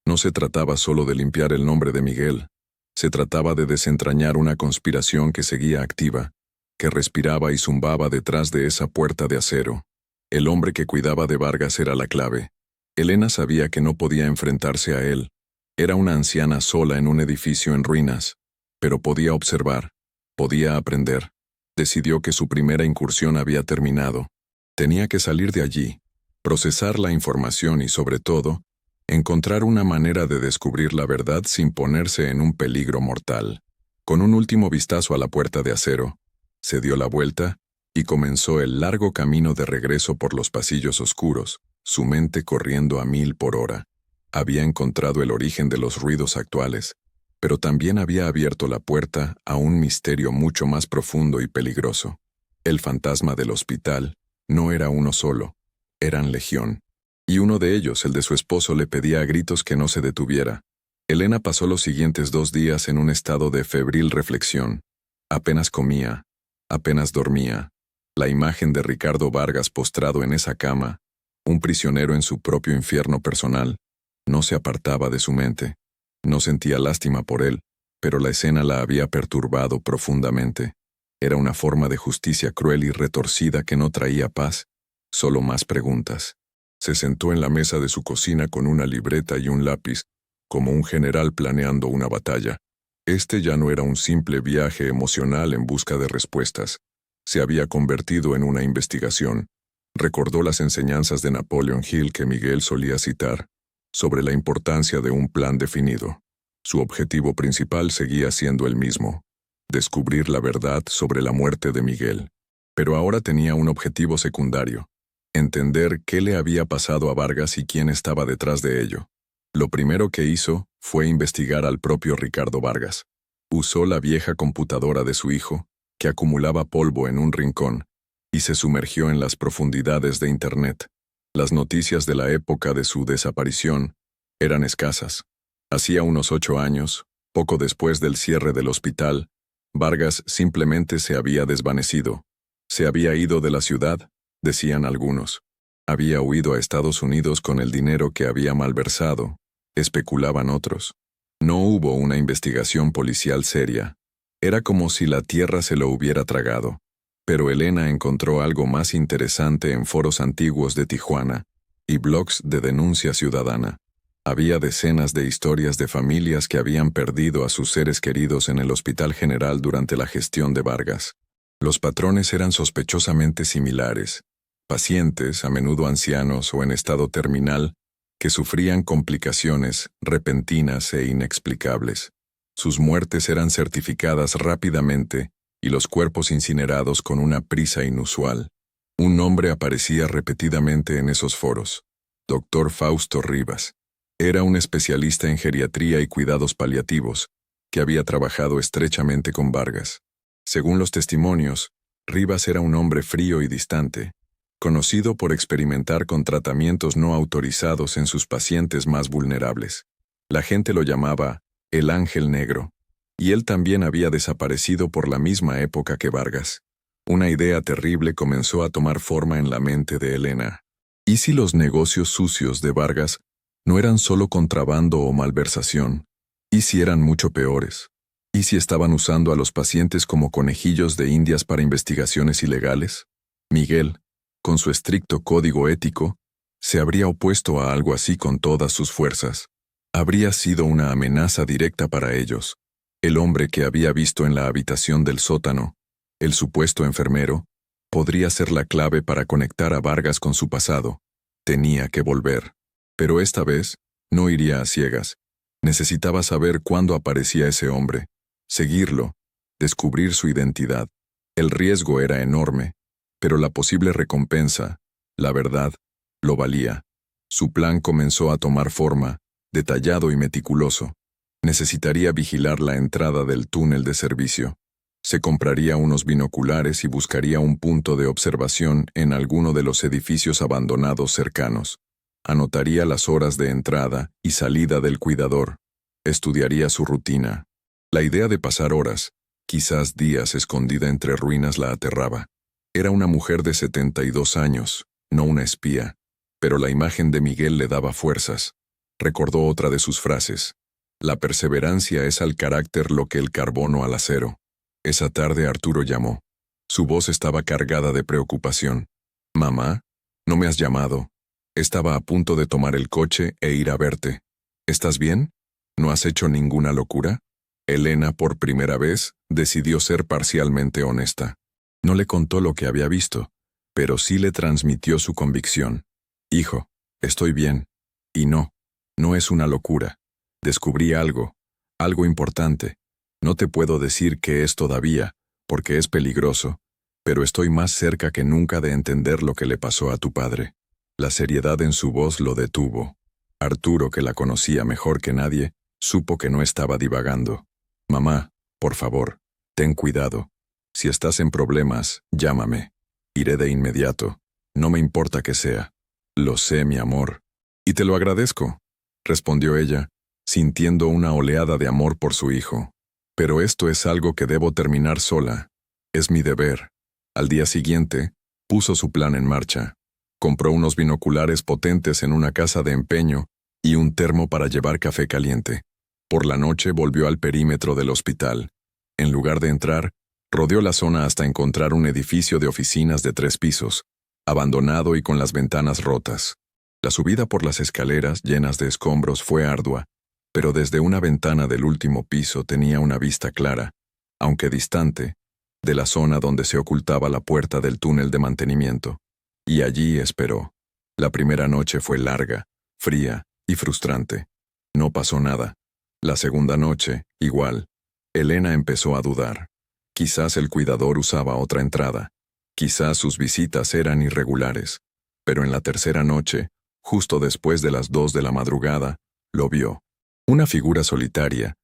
No se trataba solo de limpiar el nombre de Miguel, se trataba de desentrañar una conspiración que seguía activa, que respiraba y zumbaba detrás de esa puerta de acero. El hombre que cuidaba de Vargas era la clave. Elena sabía que no podía enfrentarse a él. Era una anciana sola en un edificio en ruinas, pero podía observar, podía aprender. Decidió que su primera incursión había terminado. Tenía que salir de allí, procesar la información y, sobre todo, encontrar una manera de descubrir la verdad sin ponerse en un peligro mortal. Con un último vistazo a la puerta de acero, se dio la vuelta y comenzó el largo camino de regreso por los pasillos oscuros, su mente corriendo a 1000 por hora. Había encontrado el origen de los ruidos actuales, pero también había abierto la puerta a un misterio mucho más profundo y peligroso. El fantasma del hospital no era uno solo, eran legión. Y uno de ellos, el de su esposo, le pedía a gritos que no se detuviera. Elena pasó los siguientes 2 días en un estado de febril reflexión. Apenas comía, apenas dormía. La imagen de Ricardo Vargas postrado en esa cama, un prisionero en su propio infierno personal, no se apartaba de su mente. No sentía lástima por él, pero la escena la había perturbado profundamente. Era una forma de justicia cruel y retorcida que no traía paz, solo más preguntas. Se sentó en la mesa de su cocina con una libreta y un lápiz, como un general planeando una batalla. Este ya no era un simple viaje emocional en busca de respuestas. Se había convertido en una investigación. Recordó las enseñanzas de Napoleon Hill que Miguel solía citar, sobre la importancia de un plan definido. Su objetivo principal seguía siendo el mismo: descubrir la verdad sobre la muerte de Miguel. Pero ahora tenía un objetivo secundario: entender qué le había pasado a Vargas y quién estaba detrás de ello. Lo primero que hizo fue investigar al propio Ricardo Vargas. Usó la vieja computadora de su hijo, que acumulaba polvo en un rincón, y se sumergió en las profundidades de Internet. Las noticias de la época de su desaparición eran escasas. Hacía unos 8 años, poco después del cierre del hospital, Vargas simplemente se había desvanecido. Se había ido de la ciudad, decían algunos. Había huido a Estados Unidos con el dinero que había malversado, especulaban otros. No hubo una investigación policial seria. Era como si la tierra se lo hubiera tragado. Pero Elena encontró algo más interesante en foros antiguos de Tijuana y blogs de denuncia ciudadana. Había decenas de historias de familias que habían perdido a sus seres queridos en el Hospital General durante la gestión de Vargas. Los patrones eran sospechosamente similares. Pacientes, a menudo ancianos o en estado terminal, que sufrían complicaciones repentinas e inexplicables. Sus muertes eran certificadas rápidamente y los cuerpos incinerados con una prisa inusual. Un nombre aparecía repetidamente en esos foros: Dr. Fausto Rivas. Era un especialista en geriatría y cuidados paliativos, que había trabajado estrechamente con Vargas. Según los testimonios, Rivas era un hombre frío y distante, conocido por experimentar con tratamientos no autorizados en sus pacientes más vulnerables. La gente lo llamaba el Ángel Negro, y él también había desaparecido por la misma época que Vargas. Una idea terrible comenzó a tomar forma en la mente de Elena. ¿Y si los negocios sucios de Vargas no eran solo contrabando o malversación? ¿Y si eran mucho peores? ¿Y si estaban usando a los pacientes como conejillos de indias para investigaciones ilegales? Miguel, con su estricto código ético, se habría opuesto a algo así con todas sus fuerzas. Habría sido una amenaza directa para ellos. El hombre que había visto en la habitación del sótano, el supuesto enfermero, podría ser la clave para conectar a Vargas con su pasado. Tenía que volver. Pero esta vez, no iría a ciegas. Necesitaba saber cuándo aparecía ese hombre, seguirlo, descubrir su identidad. El riesgo era enorme, pero la posible recompensa, la verdad, lo valía. Su plan comenzó a tomar forma, detallado y meticuloso. Necesitaría vigilar la entrada del túnel de servicio. Se compraría unos binoculares y buscaría un punto de observación en alguno de los edificios abandonados cercanos. Anotaría las horas de entrada y salida del cuidador. Estudiaría su rutina. La idea de pasar horas, quizás días escondida entre ruinas la aterraba. Era una mujer de 72 años, no una espía, pero la imagen de Miguel le daba fuerzas. Recordó otra de sus frases: la perseverancia es al carácter lo que el carbono al acero. Esa tarde Arturo llamó. Su voz estaba cargada de preocupación. «Mamá, ¿no me has llamado? Estaba a punto de tomar el coche e ir a verte. ¿Estás bien? ¿No has hecho ninguna locura?» Elena, por primera vez, decidió ser parcialmente honesta. No le contó lo que había visto, pero sí le transmitió su convicción. «Hijo, estoy bien. Y no es una locura. Descubrí algo importante. No te puedo decir qué es todavía, porque es peligroso, pero estoy más cerca que nunca de entender lo que le pasó a tu padre». La seriedad en su voz lo detuvo. Arturo, que la conocía mejor que nadie, supo que no estaba divagando. «Mamá, por favor, ten cuidado. Si estás en problemas, llámame. Iré de inmediato. No me importa que sea. Lo sé, mi amor. Y te lo agradezco», respondió ella, sintiendo una oleada de amor por su hijo. «Pero esto es algo que debo terminar sola. Es mi deber». Al día siguiente, puso su plan en marcha. Compró unos binoculares potentes en una casa de empeño y un termo para llevar café caliente. Por la noche volvió al perímetro del hospital. En lugar de entrar, rodeó la zona hasta encontrar un edificio de oficinas de 3 pisos, abandonado y con las ventanas rotas. La subida por las escaleras llenas de escombros fue ardua, pero desde una ventana del último piso tenía una vista clara, aunque distante, de la zona donde se ocultaba la puerta del túnel de mantenimiento. Y allí esperó. La primera noche fue larga, fría y frustrante. No pasó nada. La segunda noche, igual. Elena empezó a dudar. Quizás el cuidador usaba otra entrada. Quizás sus visitas eran irregulares. Pero en la tercera noche, justo después de las 2 de la madrugada, Lo vio. Una figura solitaria,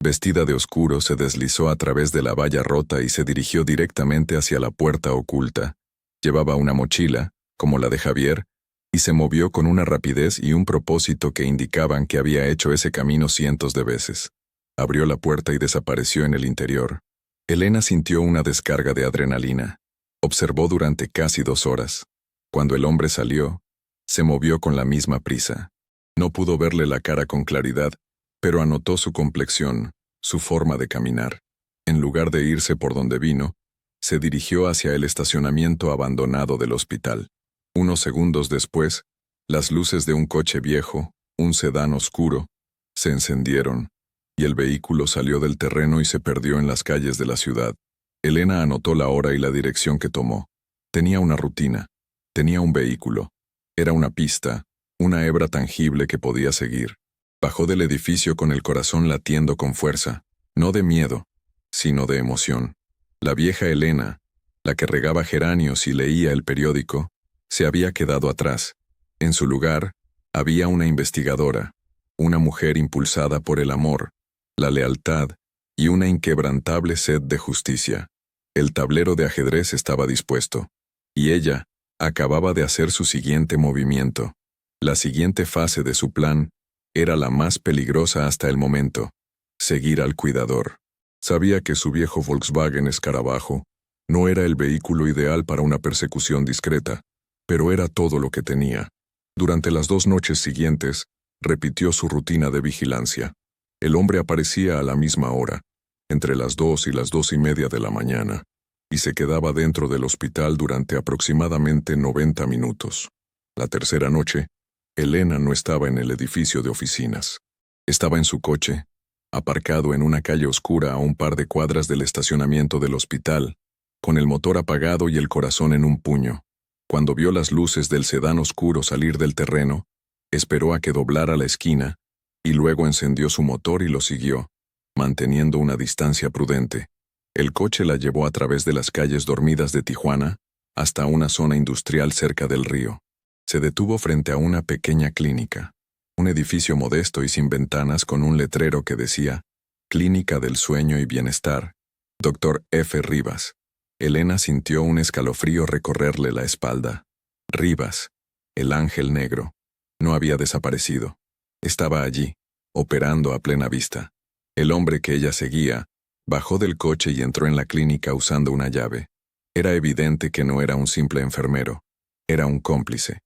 vestida de oscuro, se deslizó a través de la valla rota y se dirigió directamente hacia la puerta oculta. Llevaba una mochila, como la de Javier, y se movió con una rapidez y un propósito que indicaban que había hecho ese camino cientos de veces. Abrió la puerta y desapareció en el interior. Elena sintió una descarga de adrenalina. Observó durante casi 2 horas. Cuando el hombre salió, se movió con la misma prisa. No pudo verle la cara con claridad, pero anotó su complexión, su forma de caminar. En lugar de irse por donde vino, se dirigió hacia el estacionamiento abandonado del hospital. Unos segundos después, las luces de un coche viejo, un sedán oscuro, se encendieron, y el vehículo salió del terreno y se perdió en las calles de la ciudad. Elena anotó la hora y la dirección que tomó. Tenía una rutina, tenía un vehículo, era una pista, una hebra tangible que podía seguir. Bajó del edificio con el corazón latiendo con fuerza, no de miedo, sino de emoción. La vieja Elena, la que regaba geranios y leía el periódico, se había quedado atrás. En su lugar, había una investigadora, una mujer impulsada por el amor, la lealtad y una inquebrantable sed de justicia. El tablero de ajedrez estaba dispuesto, y ella acababa de hacer su siguiente movimiento. La siguiente fase de su plan era la más peligrosa hasta el momento: seguir al cuidador. Sabía que su viejo Volkswagen Escarabajo no era el vehículo ideal para una persecución discreta, pero era todo lo que tenía. Durante las 2 noches siguientes, repitió su rutina de vigilancia. El hombre aparecía a la misma hora, entre las 2 y las 2:30 de la mañana, y se quedaba dentro del hospital durante aproximadamente 90 minutos. La tercera noche, Elena no estaba en el edificio de oficinas. Estaba en su coche, aparcado en una calle oscura a un par de cuadras del estacionamiento del hospital, con el motor apagado y el corazón en un puño. Cuando vio las luces del sedán oscuro salir del terreno, esperó a que doblara la esquina, y luego encendió su motor y lo siguió, manteniendo una distancia prudente. El coche la llevó a través de las calles dormidas de Tijuana, hasta una zona industrial cerca del río. Se detuvo frente a una pequeña clínica, un edificio modesto y sin ventanas con un letrero que decía Clínica del Sueño y Bienestar, Dr. F. Rivas. Elena sintió un escalofrío recorrerle la espalda. Rivas, el ángel negro, no había desaparecido. Estaba allí, operando a plena vista. El hombre que ella seguía bajó del coche y entró en la clínica usando una llave. Era evidente que no era un simple enfermero, era un cómplice.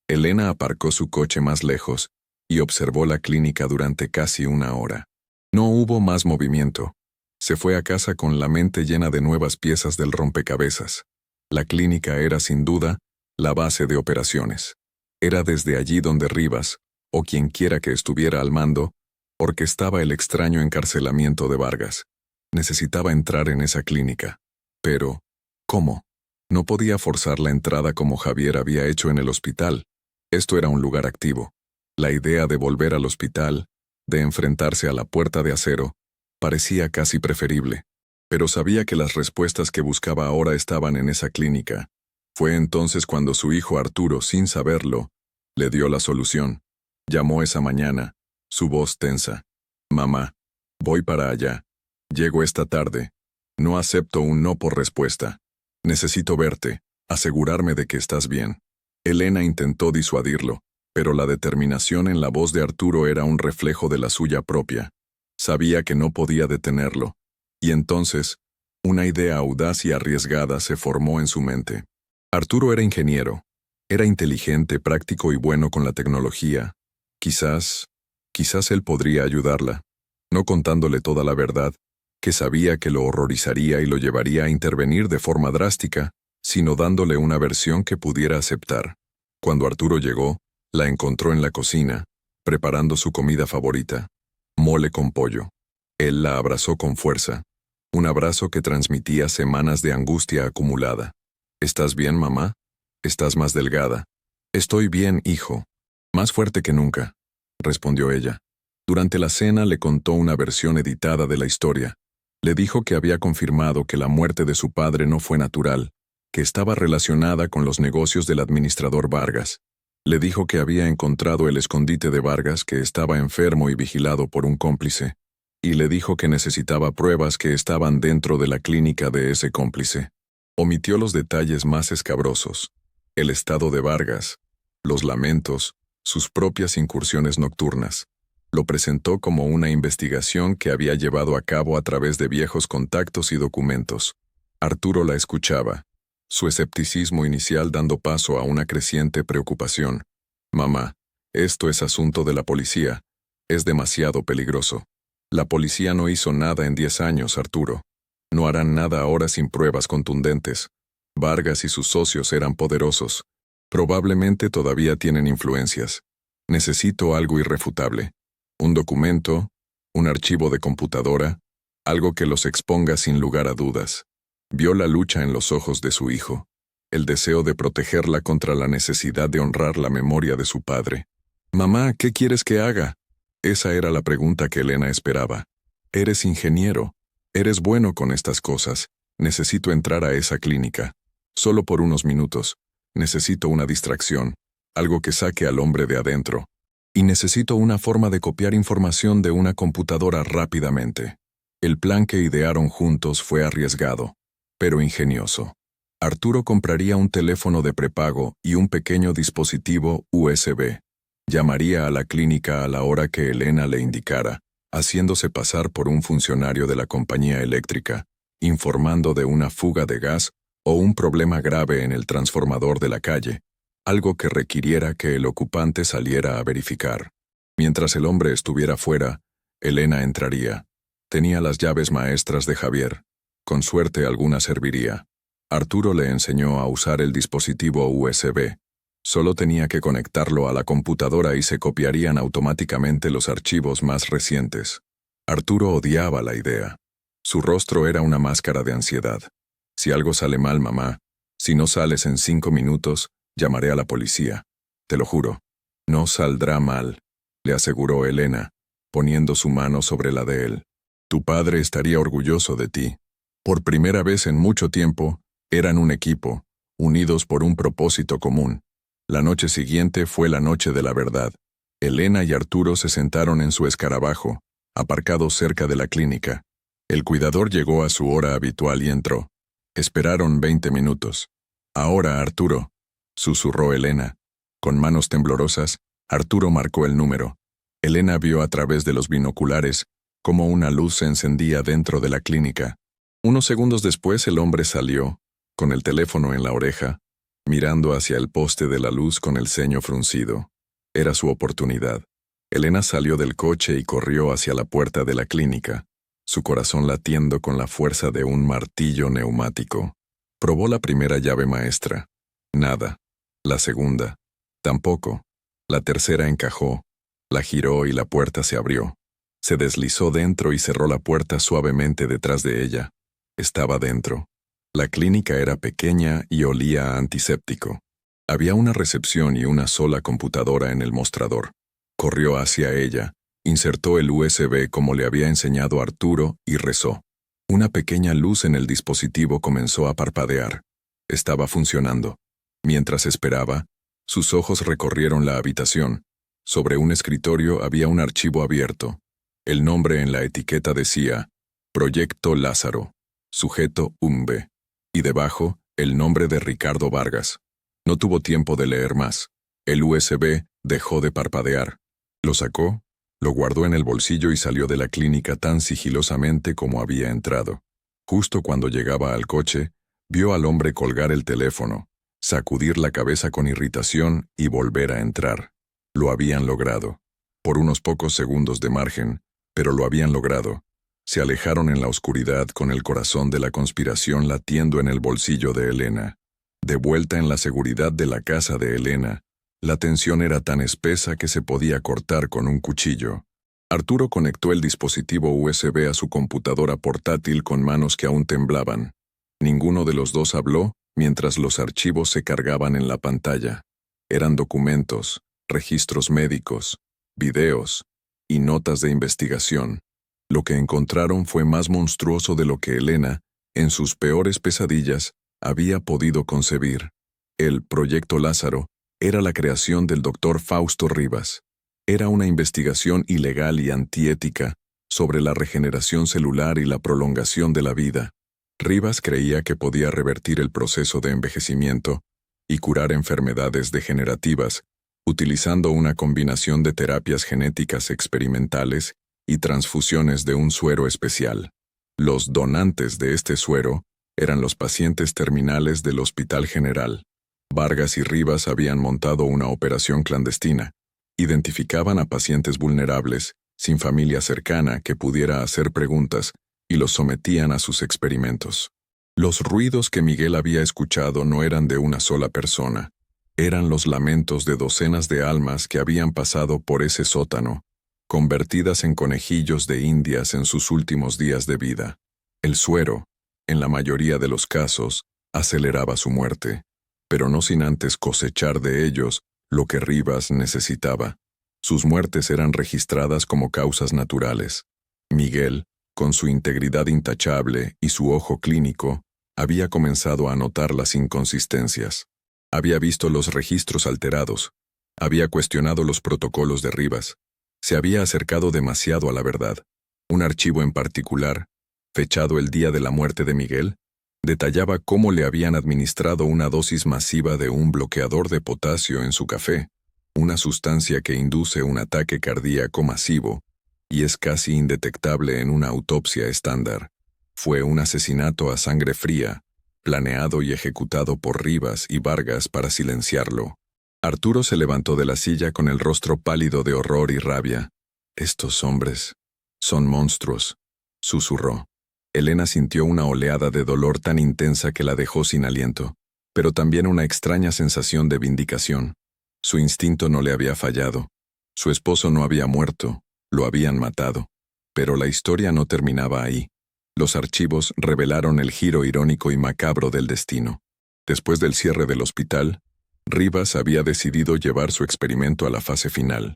Elena aparcó su coche más lejos y observó la clínica durante casi 1 hora. No hubo más movimiento. Se fue a casa con la mente llena de nuevas piezas del rompecabezas. La clínica era sin duda la base de operaciones. Era desde allí donde Rivas, o quien quiera que estuviera al mando, orquestaba el extraño encarcelamiento de Vargas. Necesitaba entrar en esa clínica. Pero, ¿cómo? No podía forzar la entrada como Javier había hecho en el hospital. Esto era un lugar activo. La idea de volver al hospital, de enfrentarse a la puerta de acero, parecía casi preferible. Pero sabía que las respuestas que buscaba ahora estaban en esa clínica. Fue entonces cuando su hijo Arturo, sin saberlo, le dio la solución. Llamó esa mañana, su voz tensa. «Mamá, voy para allá. Llego esta tarde. No acepto un no por respuesta. Necesito verte, asegurarme de que estás bien». Elena intentó disuadirlo, pero la determinación en la voz de Arturo era un reflejo de la suya propia. Sabía que no podía detenerlo, y entonces, una idea audaz y arriesgada se formó en su mente. Arturo era ingeniero, era inteligente, práctico y bueno con la tecnología. Quizás él podría ayudarla, no contándole toda la verdad, que sabía que lo horrorizaría y lo llevaría a intervenir de forma drástica, sino dándole una versión que pudiera aceptar. Cuando Arturo llegó, la encontró en la cocina, preparando su comida favorita, mole con pollo. Él la abrazó con fuerza, un abrazo que transmitía semanas de angustia acumulada. «¿Estás bien, mamá? Estás más delgada». «Estoy bien, hijo. Más fuerte que nunca», respondió ella. Durante la cena le contó una versión editada de la historia. Le dijo que había confirmado que la muerte de su padre no fue natural, que estaba relacionada con los negocios del administrador Vargas. Le dijo que había encontrado el escondite de Vargas, que estaba enfermo y vigilado por un cómplice, y le dijo que necesitaba pruebas que estaban dentro de la clínica de ese cómplice. Omitió los detalles más escabrosos: el estado de Vargas, los lamentos, sus propias incursiones nocturnas. Lo presentó como una investigación que había llevado a cabo a través de viejos contactos y documentos. Arturo la escuchaba, su escepticismo inicial dando paso a una creciente preocupación. «Mamá, esto es asunto de la policía. Es demasiado peligroso. La policía no hizo nada en 10 años, Arturo. No harán nada ahora sin pruebas contundentes. Vargas y sus socios eran poderosos. Probablemente todavía tienen influencias. Necesito algo irrefutable. Un documento, un archivo de computadora, algo que los exponga sin lugar a dudas». Vio la lucha en los ojos de su hijo, el deseo de protegerla contra la necesidad de honrar la memoria de su padre. «Mamá, ¿qué quieres que haga?». Esa era la pregunta que Elena esperaba. «Eres ingeniero. Eres bueno con estas cosas. Necesito entrar a esa clínica. Solo por unos minutos. Necesito una distracción, algo que saque al hombre de adentro. Y necesito una forma de copiar información de una computadora rápidamente». El plan que idearon juntos fue arriesgado, pero ingenioso. Arturo compraría un teléfono de prepago y un pequeño dispositivo USB. Llamaría a la clínica a la hora que Elena le indicara, haciéndose pasar por un funcionario de la compañía eléctrica, informando de una fuga de gas o un problema grave en el transformador de la calle, algo que requiriera que el ocupante saliera a verificar. Mientras el hombre estuviera fuera, Elena entraría. Tenía las llaves maestras de Javier. Con suerte alguna serviría. Arturo le enseñó a usar el dispositivo USB. Solo tenía que conectarlo a la computadora y se copiarían automáticamente los archivos más recientes. Arturo odiaba la idea. Su rostro era una máscara de ansiedad. «Si algo sale mal, mamá, si no sales en 5 minutos, llamaré a la policía. Te lo juro. No saldrá mal», le aseguró Elena, poniendo su mano sobre la de él. «Tu padre estaría orgulloso de ti». Por primera vez en mucho tiempo, eran un equipo, unidos por un propósito común. La noche siguiente fue la noche de la verdad. Elena y Arturo se sentaron en su escarabajo, aparcado cerca de la clínica. El cuidador llegó a su hora habitual y entró. Esperaron 20 minutos. «Ahora, Arturo», susurró Elena. Con manos temblorosas, Arturo marcó el número. Elena vio a través de los binoculares cómo una luz se encendía dentro de la clínica. Unos segundos después el hombre salió, con el teléfono en la oreja, mirando hacia el poste de la luz con el ceño fruncido. Era su oportunidad. Elena salió del coche y corrió hacia la puerta de la clínica, su corazón latiendo con la fuerza de un martillo neumático. Probó la primera llave maestra. Nada. La segunda. Tampoco. La tercera encajó. La giró y la puerta se abrió. Se deslizó dentro y cerró la puerta suavemente detrás de ella. Estaba dentro. La clínica era pequeña y olía a antiséptico. Había una recepción y una sola computadora en el mostrador. Corrió hacia ella, insertó el USB como le había enseñado Arturo y rezó. Una pequeña luz en el dispositivo comenzó a parpadear. Estaba funcionando. Mientras esperaba, sus ojos recorrieron la habitación. Sobre un escritorio había un archivo abierto. El nombre en la etiqueta decía Proyecto Lázaro. Sujeto UMBE, y debajo el nombre de Ricardo Vargas. No tuvo tiempo de leer más. El USB dejó de parpadear. Lo sacó, lo guardó en el bolsillo y salió de la clínica tan sigilosamente como había entrado. Justo cuando llegaba al coche, vio al hombre colgar el teléfono, sacudir la cabeza con irritación y volver a entrar. Lo habían logrado. Por unos pocos segundos de margen, pero lo habían logrado. Se alejaron en la oscuridad con el corazón de la conspiración latiendo en el bolsillo de Elena. De vuelta en la seguridad de la casa de Elena, la tensión era tan espesa que se podía cortar con un cuchillo. Arturo conectó el dispositivo USB a su computadora portátil con manos que aún temblaban. Ninguno de los dos habló mientras los archivos se cargaban en la pantalla. Eran documentos, registros médicos, videos y notas de investigación. Lo que encontraron fue más monstruoso de lo que Elena, en sus peores pesadillas, había podido concebir. El Proyecto Lázaro Era la creación del doctor Fausto Rivas. Era una investigación ilegal y antiética sobre la regeneración celular y la prolongación de la vida. Rivas creía que podía revertir el proceso de envejecimiento y curar enfermedades degenerativas utilizando una combinación de terapias genéticas experimentales y transfusiones de un suero especial. Los donantes de este suero eran los pacientes terminales del Hospital General. Vargas y Rivas habían montado una operación clandestina. Identificaban a pacientes vulnerables, sin familia cercana que pudiera hacer preguntas, y los sometían a sus experimentos. Los ruidos que Miguel había escuchado no eran de una sola persona. Eran los lamentos de docenas de almas que habían pasado por ese sótano, convertidas en conejillos de indias en sus últimos días de vida. El suero, en la mayoría de los casos, aceleraba su muerte, pero no sin antes cosechar de ellos lo que Rivas necesitaba. Sus muertes eran registradas como causas naturales. Miguel, con su integridad intachable y su ojo clínico, había comenzado a notar las inconsistencias. Había visto los registros alterados, había cuestionado los protocolos de Rivas, se había acercado demasiado a la verdad. Un archivo en particular, fechado el día de la muerte de Miguel, detallaba cómo le habían administrado una dosis masiva de un bloqueador de potasio en su café, una sustancia que induce un ataque cardíaco masivo y es casi indetectable en una autopsia estándar. Fue un asesinato a sangre fría, planeado y ejecutado por Rivas y Vargas para silenciarlo. Arturo se levantó de la silla con el rostro pálido de horror y rabia. «Estos hombres son monstruos», susurró. Elena sintió una oleada de dolor tan intensa que la dejó sin aliento, pero también una extraña sensación de vindicación. Su instinto no le había fallado. Su esposo no había muerto, lo habían matado. Pero la historia no terminaba ahí. Los archivos revelaron el giro irónico y macabro del destino. Después del cierre del hospital, Rivas había decidido llevar su experimento a la fase final.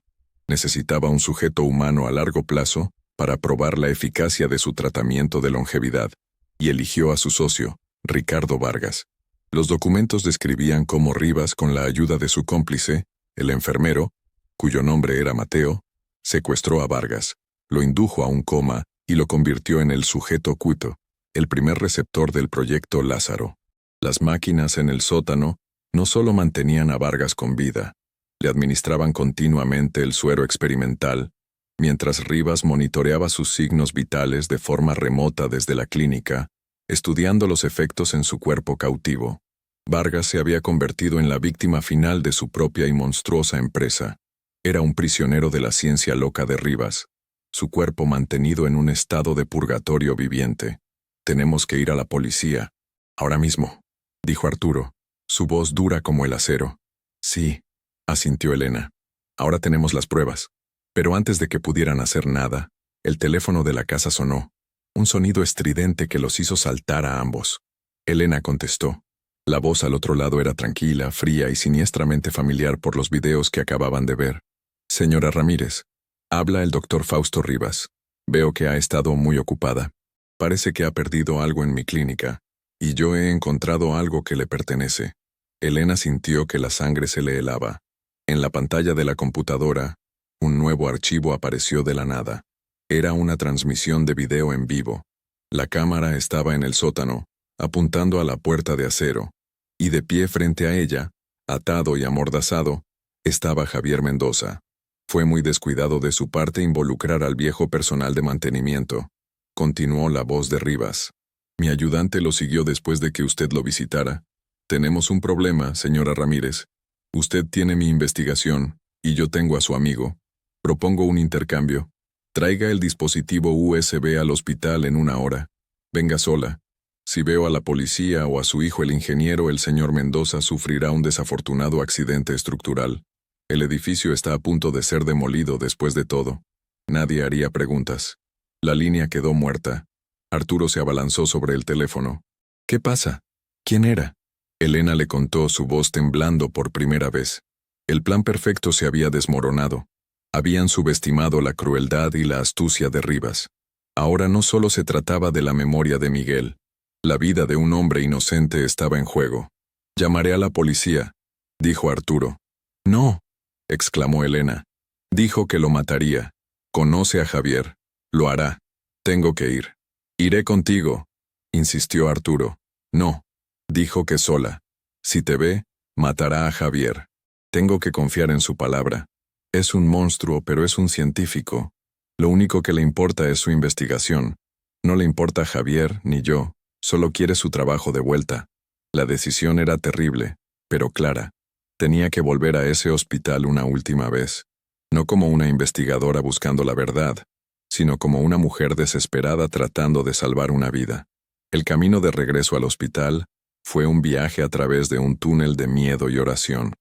Necesitaba un sujeto humano a largo plazo para probar la eficacia de su tratamiento de longevidad, y eligió a su socio, Ricardo Vargas. Los documentos describían cómo Rivas, con la ayuda de su cómplice, el enfermero, cuyo nombre era Mateo, secuestró a Vargas, lo indujo a un coma y lo convirtió en el sujeto cuito, el primer receptor del proyecto Lázaro. Las máquinas en el sótano no solo mantenían a Vargas con vida, le administraban continuamente el suero experimental, mientras Rivas monitoreaba sus signos vitales de forma remota desde la clínica, estudiando los efectos en su cuerpo cautivo. Vargas se había convertido en la víctima final de su propia y monstruosa empresa. Era un prisionero de la ciencia loca de Rivas, su cuerpo mantenido en un estado de purgatorio viviente. «Tenemos que ir a la policía. Ahora mismo», dijo Arturo, su voz dura como el acero. «Sí», asintió Elena. «Ahora tenemos las pruebas». Pero antes de que pudieran hacer nada, el teléfono de la casa sonó, un sonido estridente que los hizo saltar a ambos. Elena contestó. La voz al otro lado era tranquila, fría y siniestramente familiar por los videos que acababan de ver. «Señora Ramírez, habla el doctor Fausto Rivas. Veo que ha estado muy ocupada. Parece que ha perdido algo en mi clínica, y yo he encontrado algo que le pertenece». Elena sintió que la sangre se le helaba. En la pantalla de la computadora, un nuevo archivo apareció de la nada. Era una transmisión de video en vivo. La cámara estaba en el sótano, apuntando a la puerta de acero, y de pie frente a ella, atado y amordazado, estaba Javier Mendoza. Fue muy descuidado de su parte involucrar al viejo personal de mantenimiento. Continuó la voz de Rivas. «Mi ayudante lo siguió después de que usted lo visitara. Tenemos un problema, señora Ramírez. Usted tiene mi investigación, y yo tengo a su amigo. Propongo un intercambio. Traiga el dispositivo USB al hospital en 1 hora. Venga sola. Si veo a la policía o a su hijo el ingeniero, el señor Mendoza sufrirá un desafortunado accidente estructural. El edificio está a punto de ser demolido después de todo. Nadie haría preguntas». La línea quedó muerta. Arturo se abalanzó sobre el teléfono. «¿Qué pasa? ¿Quién era?». Elena le contó, su voz temblando por primera vez. El plan perfecto se había desmoronado. Habían subestimado la crueldad y la astucia de Rivas. Ahora no solo se trataba de la memoria de Miguel. La vida de un hombre inocente estaba en juego. «Llamaré a la policía», dijo Arturo. No, exclamó Elena. Dijo que lo mataría. Conoce a Javier. Lo hará. Tengo que ir. Iré contigo, insistió Arturo. No, dijo que sola. Si te ve, matará a Javier. Tengo que confiar en su palabra. Es un monstruo, pero es un científico. Lo único que le importa es su investigación. No le importa Javier ni yo, solo quiere su trabajo de vuelta. La decisión era terrible, pero clara. Tenía que volver a ese hospital una última vez. No como una investigadora buscando la verdad, sino como una mujer desesperada tratando de salvar una vida. El camino de regreso al hospital fue un viaje a través de un túnel de miedo y oración.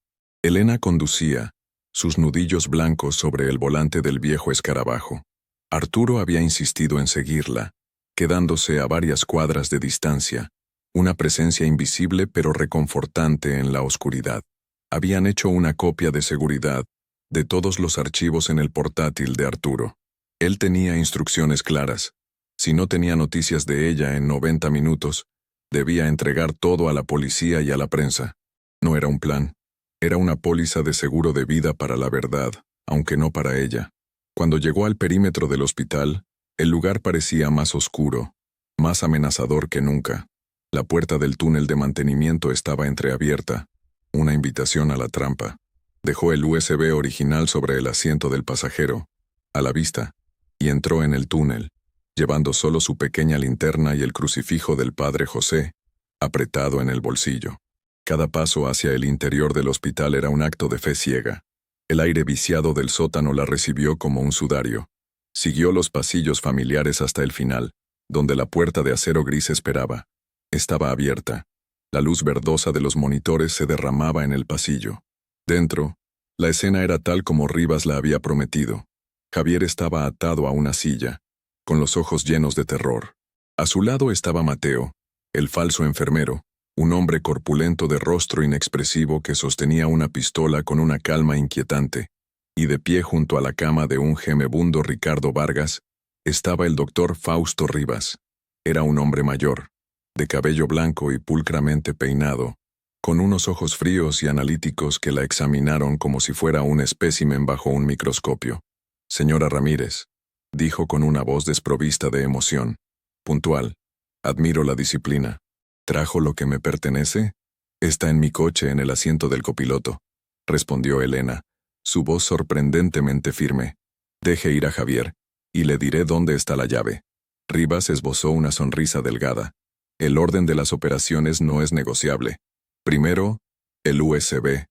Elena conducía, sus nudillos blancos sobre el volante del viejo escarabajo. Arturo había insistido en seguirla, quedándose a varias cuadras de distancia, una presencia invisible pero reconfortante en la oscuridad. Habían hecho una copia de seguridad de todos los archivos en el portátil de Arturo. Él tenía instrucciones claras. Si no tenía noticias de ella en 90 minutos, debía entregar todo a la policía y a la prensa. No era un plan. Era una póliza de seguro de vida para la verdad, aunque no para ella. Cuando llegó al perímetro del hospital, el lugar parecía más oscuro, más amenazador que nunca. La puerta del túnel de mantenimiento estaba entreabierta, una invitación a la trampa. Dejó el USB original sobre el asiento del pasajero, a la vista, y entró en el túnel, llevando solo su pequeña linterna y el crucifijo del Padre José, apretado en el bolsillo. Cada paso hacia el interior del hospital era un acto de fe ciega. El aire viciado del sótano la recibió como un sudario. Siguió los pasillos familiares hasta el final, donde la puerta de acero gris esperaba. Estaba abierta. La luz verdosa de los monitores se derramaba en el pasillo. Dentro, la escena era tal como Rivas la había prometido. Javier estaba atado a una silla, con los ojos llenos de terror. A su lado estaba Mateo, el falso enfermero, un hombre corpulento de rostro inexpresivo que sostenía una pistola con una calma inquietante, y de pie junto a la cama de un gemebundo Ricardo Vargas, estaba el doctor Fausto Rivas. Era un hombre mayor, de cabello blanco y pulcramente peinado, con unos ojos fríos y analíticos que la examinaron como si fuera un espécimen bajo un microscopio. «Señora Ramírez», dijo con una voz desprovista de emoción, puntual, «admiro la disciplina. ¿Trajo lo que me pertenece? Está en mi coche en el asiento del copiloto», respondió Elena, su voz sorprendentemente firme. «Deje ir a Javier, y le diré dónde está la llave». Rivas esbozó una sonrisa delgada. «El orden de las operaciones no es negociable. Primero, el USB.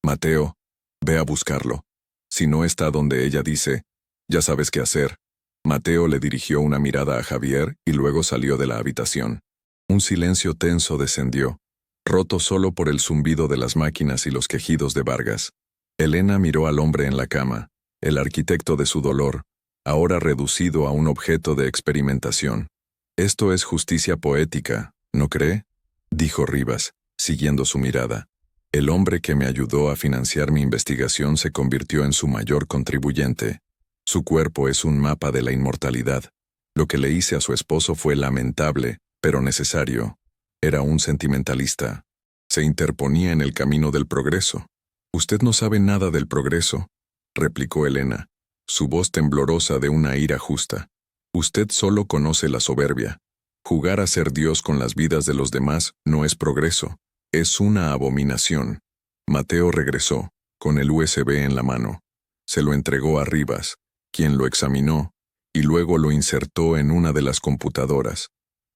Mateo, ve a buscarlo. Si no está donde ella dice, ya sabes qué hacer». Mateo le dirigió una mirada a Javier y luego salió de la habitación. Un silencio tenso descendió, roto solo por el zumbido de las máquinas y los quejidos de Vargas. Elena miró al hombre en la cama, el arquitecto de su dolor, ahora reducido a un objeto de experimentación. «Esto es justicia poética, ¿no cree?», dijo Rivas, siguiendo su mirada. «El hombre que me ayudó a financiar mi investigación se convirtió en su mayor contribuyente. Su cuerpo es un mapa de la inmortalidad. Lo que le hice a su esposo fue lamentable, pero necesario. Era un sentimentalista. Se interponía en el camino del progreso». «Usted no sabe nada del progreso», replicó Elena, su voz temblorosa de una ira justa. «Usted solo conoce la soberbia. Jugar a ser Dios con las vidas de los demás no es progreso, es una abominación». Mateo regresó, con el USB en la mano. Se lo entregó a Rivas, quien lo examinó, y luego lo insertó en una de las computadoras.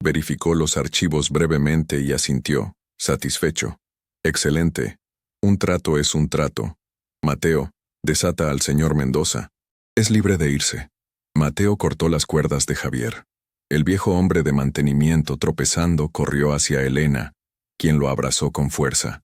Verificó los archivos brevemente y asintió, satisfecho. «Excelente. Un trato es un trato. Mateo, desata al señor Mendoza. Es libre de irse». Mateo cortó las cuerdas de Javier. El viejo hombre de mantenimiento, tropezando, corrió hacia Elena, quien lo abrazó con fuerza.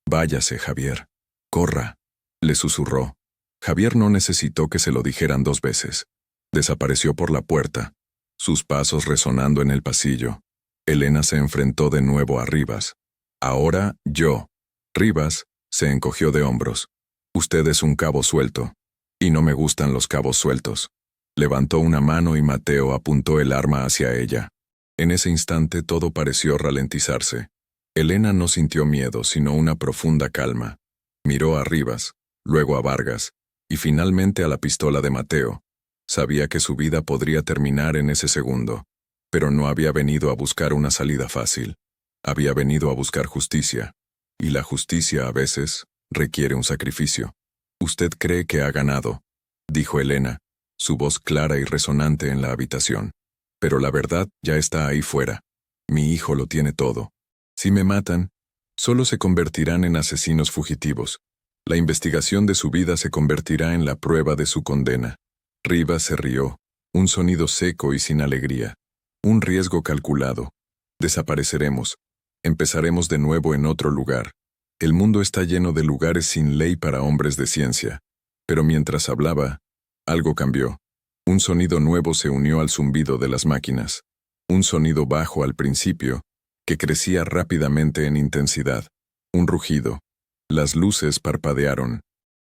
«Váyase, Javier. Corra», le susurró. Javier no necesitó que se lo dijeran 2 veces. Desapareció por la puerta, sus pasos resonando en el pasillo. Elena se enfrentó de nuevo a Rivas. «Ahora yo». Rivas se encogió de hombros. «Usted es un cabo suelto, y no me gustan los cabos sueltos». Levantó una mano y Mateo apuntó el arma hacia ella. En ese instante todo pareció ralentizarse. Elena no sintió miedo, sino una profunda calma. Miró a Rivas, luego a Vargas, y finalmente a la pistola de Mateo. Sabía que su vida podría terminar en ese segundo, pero no había venido a buscar una salida fácil. Había venido a buscar justicia, y la justicia a veces requiere un sacrificio. «Usted cree que ha ganado», dijo Elena, su voz clara y resonante en la habitación. «Pero la verdad ya está ahí fuera. Mi hijo lo tiene todo. Si me matan, solo se convertirán en asesinos fugitivos. La investigación de su vida se convertirá en la prueba de su condena». Rivas se rió, un sonido seco y sin alegría. «Un riesgo calculado. Desapareceremos. Empezaremos de nuevo en otro lugar. El mundo está lleno de lugares sin ley para hombres de ciencia». Pero mientras hablaba, algo cambió. Un sonido nuevo se unió al zumbido de las máquinas. Un sonido bajo al principio, que crecía rápidamente en intensidad. Un rugido. Las luces parpadearon.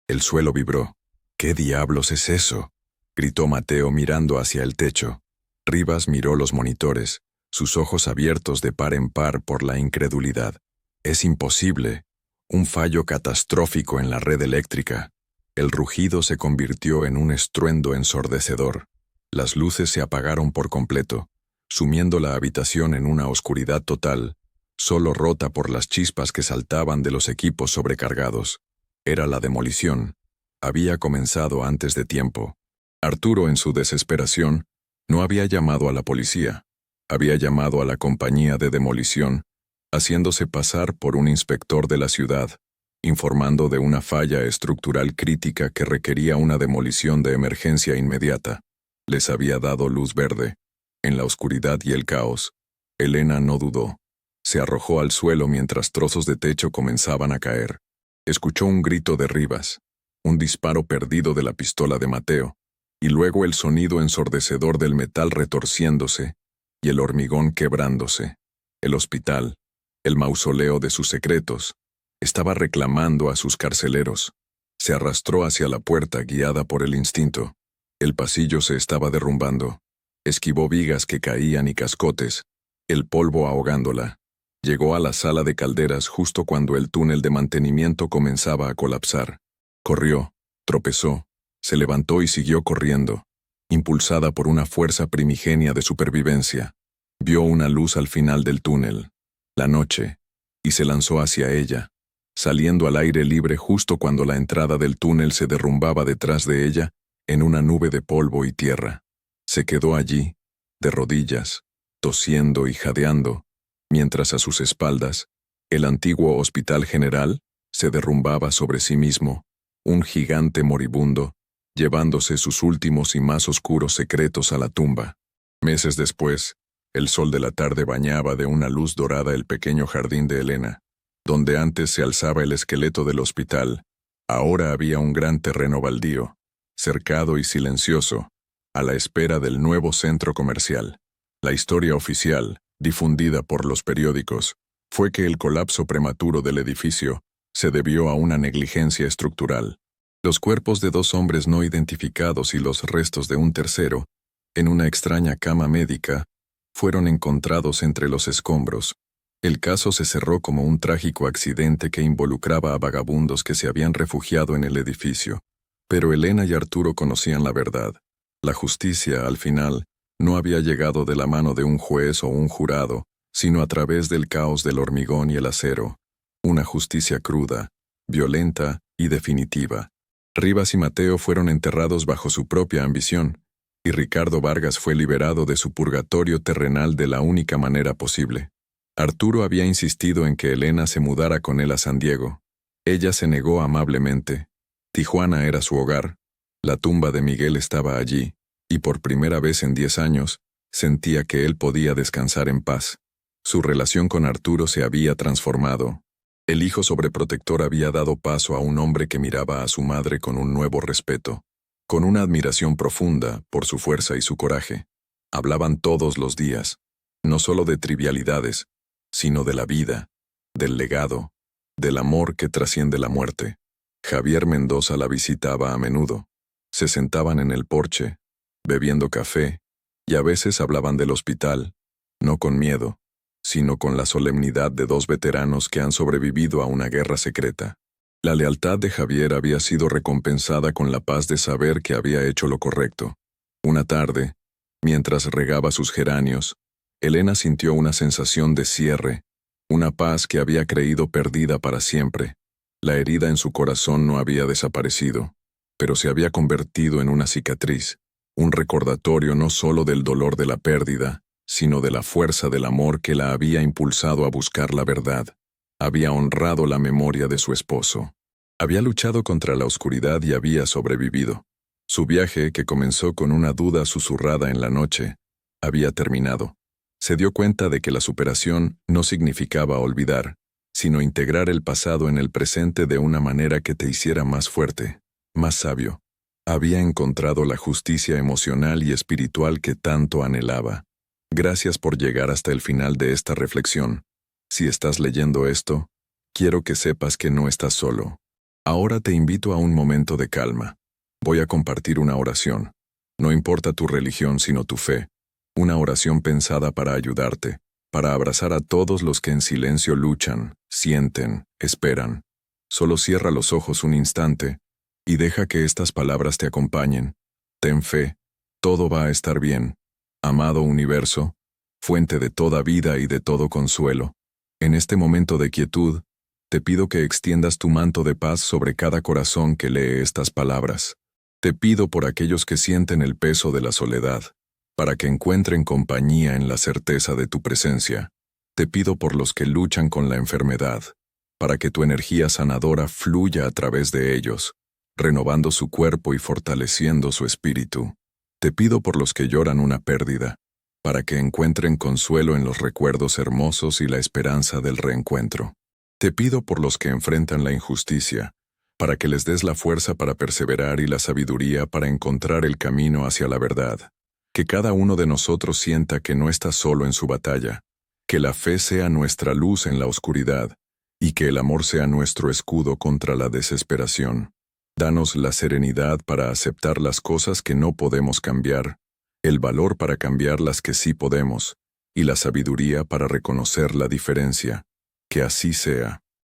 El suelo vibró. «¿Qué diablos es eso?», gritó Mateo mirando hacia el techo. Rivas miró los monitores, sus ojos abiertos de par en par por la incredulidad. «Es imposible. Un fallo catastrófico en la red eléctrica». El rugido se convirtió en un estruendo ensordecedor. Las luces se apagaron por completo, sumiendo la habitación en una oscuridad total, solo rota por las chispas que saltaban de los equipos sobrecargados. Era la demolición. Había comenzado antes de tiempo. Arturo, en su desesperación, no había llamado a la policía. Había llamado a la compañía de demolición, haciéndose pasar por un inspector de la ciudad, informando de una falla estructural crítica que requería una demolición de emergencia inmediata. Les había dado luz verde. En la oscuridad y el caos, Elena no dudó. Se arrojó al suelo mientras trozos de techo comenzaban a caer. Escuchó un grito de Rivas, un disparo perdido de la pistola de Mateo, y luego el sonido ensordecedor del metal retorciéndose y el hormigón quebrándose. El hospital, el mausoleo de sus secretos, estaba reclamando a sus carceleros. Se arrastró hacia la puerta guiada por el instinto. El pasillo se estaba derrumbando. Esquivó vigas que caían y cascotes, el polvo ahogándola. Llegó a la sala de calderas justo cuando el túnel de mantenimiento comenzaba a colapsar. Corrió, tropezó, se levantó y siguió corriendo, impulsada por una fuerza primigenia de supervivencia. Vio una luz al final del túnel, la noche, y se lanzó hacia ella, saliendo al aire libre justo cuando la entrada del túnel se derrumbaba detrás de ella en una nube de polvo y tierra. Se quedó allí, de rodillas, tosiendo y jadeando, mientras a sus espaldas, el antiguo Hospital General se derrumbaba sobre sí mismo, un gigante moribundo, llevándose sus últimos y más oscuros secretos a la tumba. Meses después, el sol de la tarde bañaba de una luz dorada el pequeño jardín de Elena. Donde antes se alzaba el esqueleto del hospital, ahora había un gran terreno baldío, cercado y silencioso, a la espera del nuevo centro comercial. La historia oficial, difundida por los periódicos, fue que el colapso prematuro del edificio se debió a una negligencia estructural. Los cuerpos de 2 hombres no identificados y los restos de un tercero, en una extraña cama médica, fueron encontrados entre los escombros. El caso se cerró como un trágico accidente que involucraba a vagabundos que se habían refugiado en el edificio. Pero Elena y Arturo conocían la verdad. La justicia, al final, no había llegado de la mano de un juez o un jurado, sino a través del caos del hormigón y el acero. Una justicia cruda, violenta y definitiva. Rivas y Mateo fueron enterrados bajo su propia ambición, y Ricardo Vargas fue liberado de su purgatorio terrenal de la única manera posible. Arturo había insistido en que Elena se mudara con él a San Diego. Ella se negó amablemente. Tijuana era su hogar. La tumba de Miguel estaba allí, y por primera vez en 10 años, sentía que él podía descansar en paz. Su relación con Arturo se había transformado. El hijo sobreprotector había dado paso a un hombre que miraba a su madre con un nuevo respeto, con una admiración profunda por su fuerza y su coraje. Hablaban todos los días, no solo de trivialidades, sino de la vida, del legado, del amor que trasciende la muerte. Javier Mendoza la visitaba a menudo. Se sentaban en el porche, bebiendo café, y a veces hablaban del hospital, no con miedo, sino con la solemnidad de 2 veteranos que han sobrevivido a una guerra secreta. La lealtad de Javier había sido recompensada con la paz de saber que había hecho lo correcto. Una tarde, mientras regaba sus geranios, Elena sintió una sensación de cierre, una paz que había creído perdida para siempre. La herida en su corazón no había desaparecido, pero se había convertido en una cicatriz, un recordatorio no solo del dolor de la pérdida, sino de la fuerza del amor que la había impulsado a buscar la verdad. Había honrado la memoria de su esposo. Había luchado contra la oscuridad y había sobrevivido. Su viaje, que comenzó con una duda susurrada en la noche, había terminado. Se dio cuenta de que la superación no significaba olvidar, sino integrar el pasado en el presente de una manera que te hiciera más fuerte, más sabio. Había encontrado la justicia emocional y espiritual que tanto anhelaba. Gracias por llegar hasta el final de esta reflexión. Si estás leyendo esto, quiero que sepas que no estás solo. Ahora te invito a un momento de calma. Voy a compartir una oración. No importa tu religión sino tu fe. Una oración pensada para ayudarte, para abrazar a todos los que en silencio luchan, sienten, esperan. Solo cierra los ojos un instante y deja que estas palabras te acompañen. Ten fe, todo va a estar bien. Amado universo, fuente de toda vida y de todo consuelo, en este momento de quietud, te pido que extiendas tu manto de paz sobre cada corazón que lee estas palabras. Te pido por aquellos que sienten el peso de la soledad, para que encuentren compañía en la certeza de tu presencia. Te pido por los que luchan con la enfermedad, para que tu energía sanadora fluya a través de ellos, renovando su cuerpo y fortaleciendo su espíritu. Te pido por los que lloran una pérdida, para que encuentren consuelo en los recuerdos hermosos y la esperanza del reencuentro. Te pido por los que enfrentan la injusticia, para que les des la fuerza para perseverar y la sabiduría para encontrar el camino hacia la verdad. Que cada uno de nosotros sienta que no está solo en su batalla, que la fe sea nuestra luz en la oscuridad, y que el amor sea nuestro escudo contra la desesperación. Danos la serenidad para aceptar las cosas que no podemos cambiar, el valor para cambiar las que sí podemos, y la sabiduría para reconocer la diferencia. Que así sea.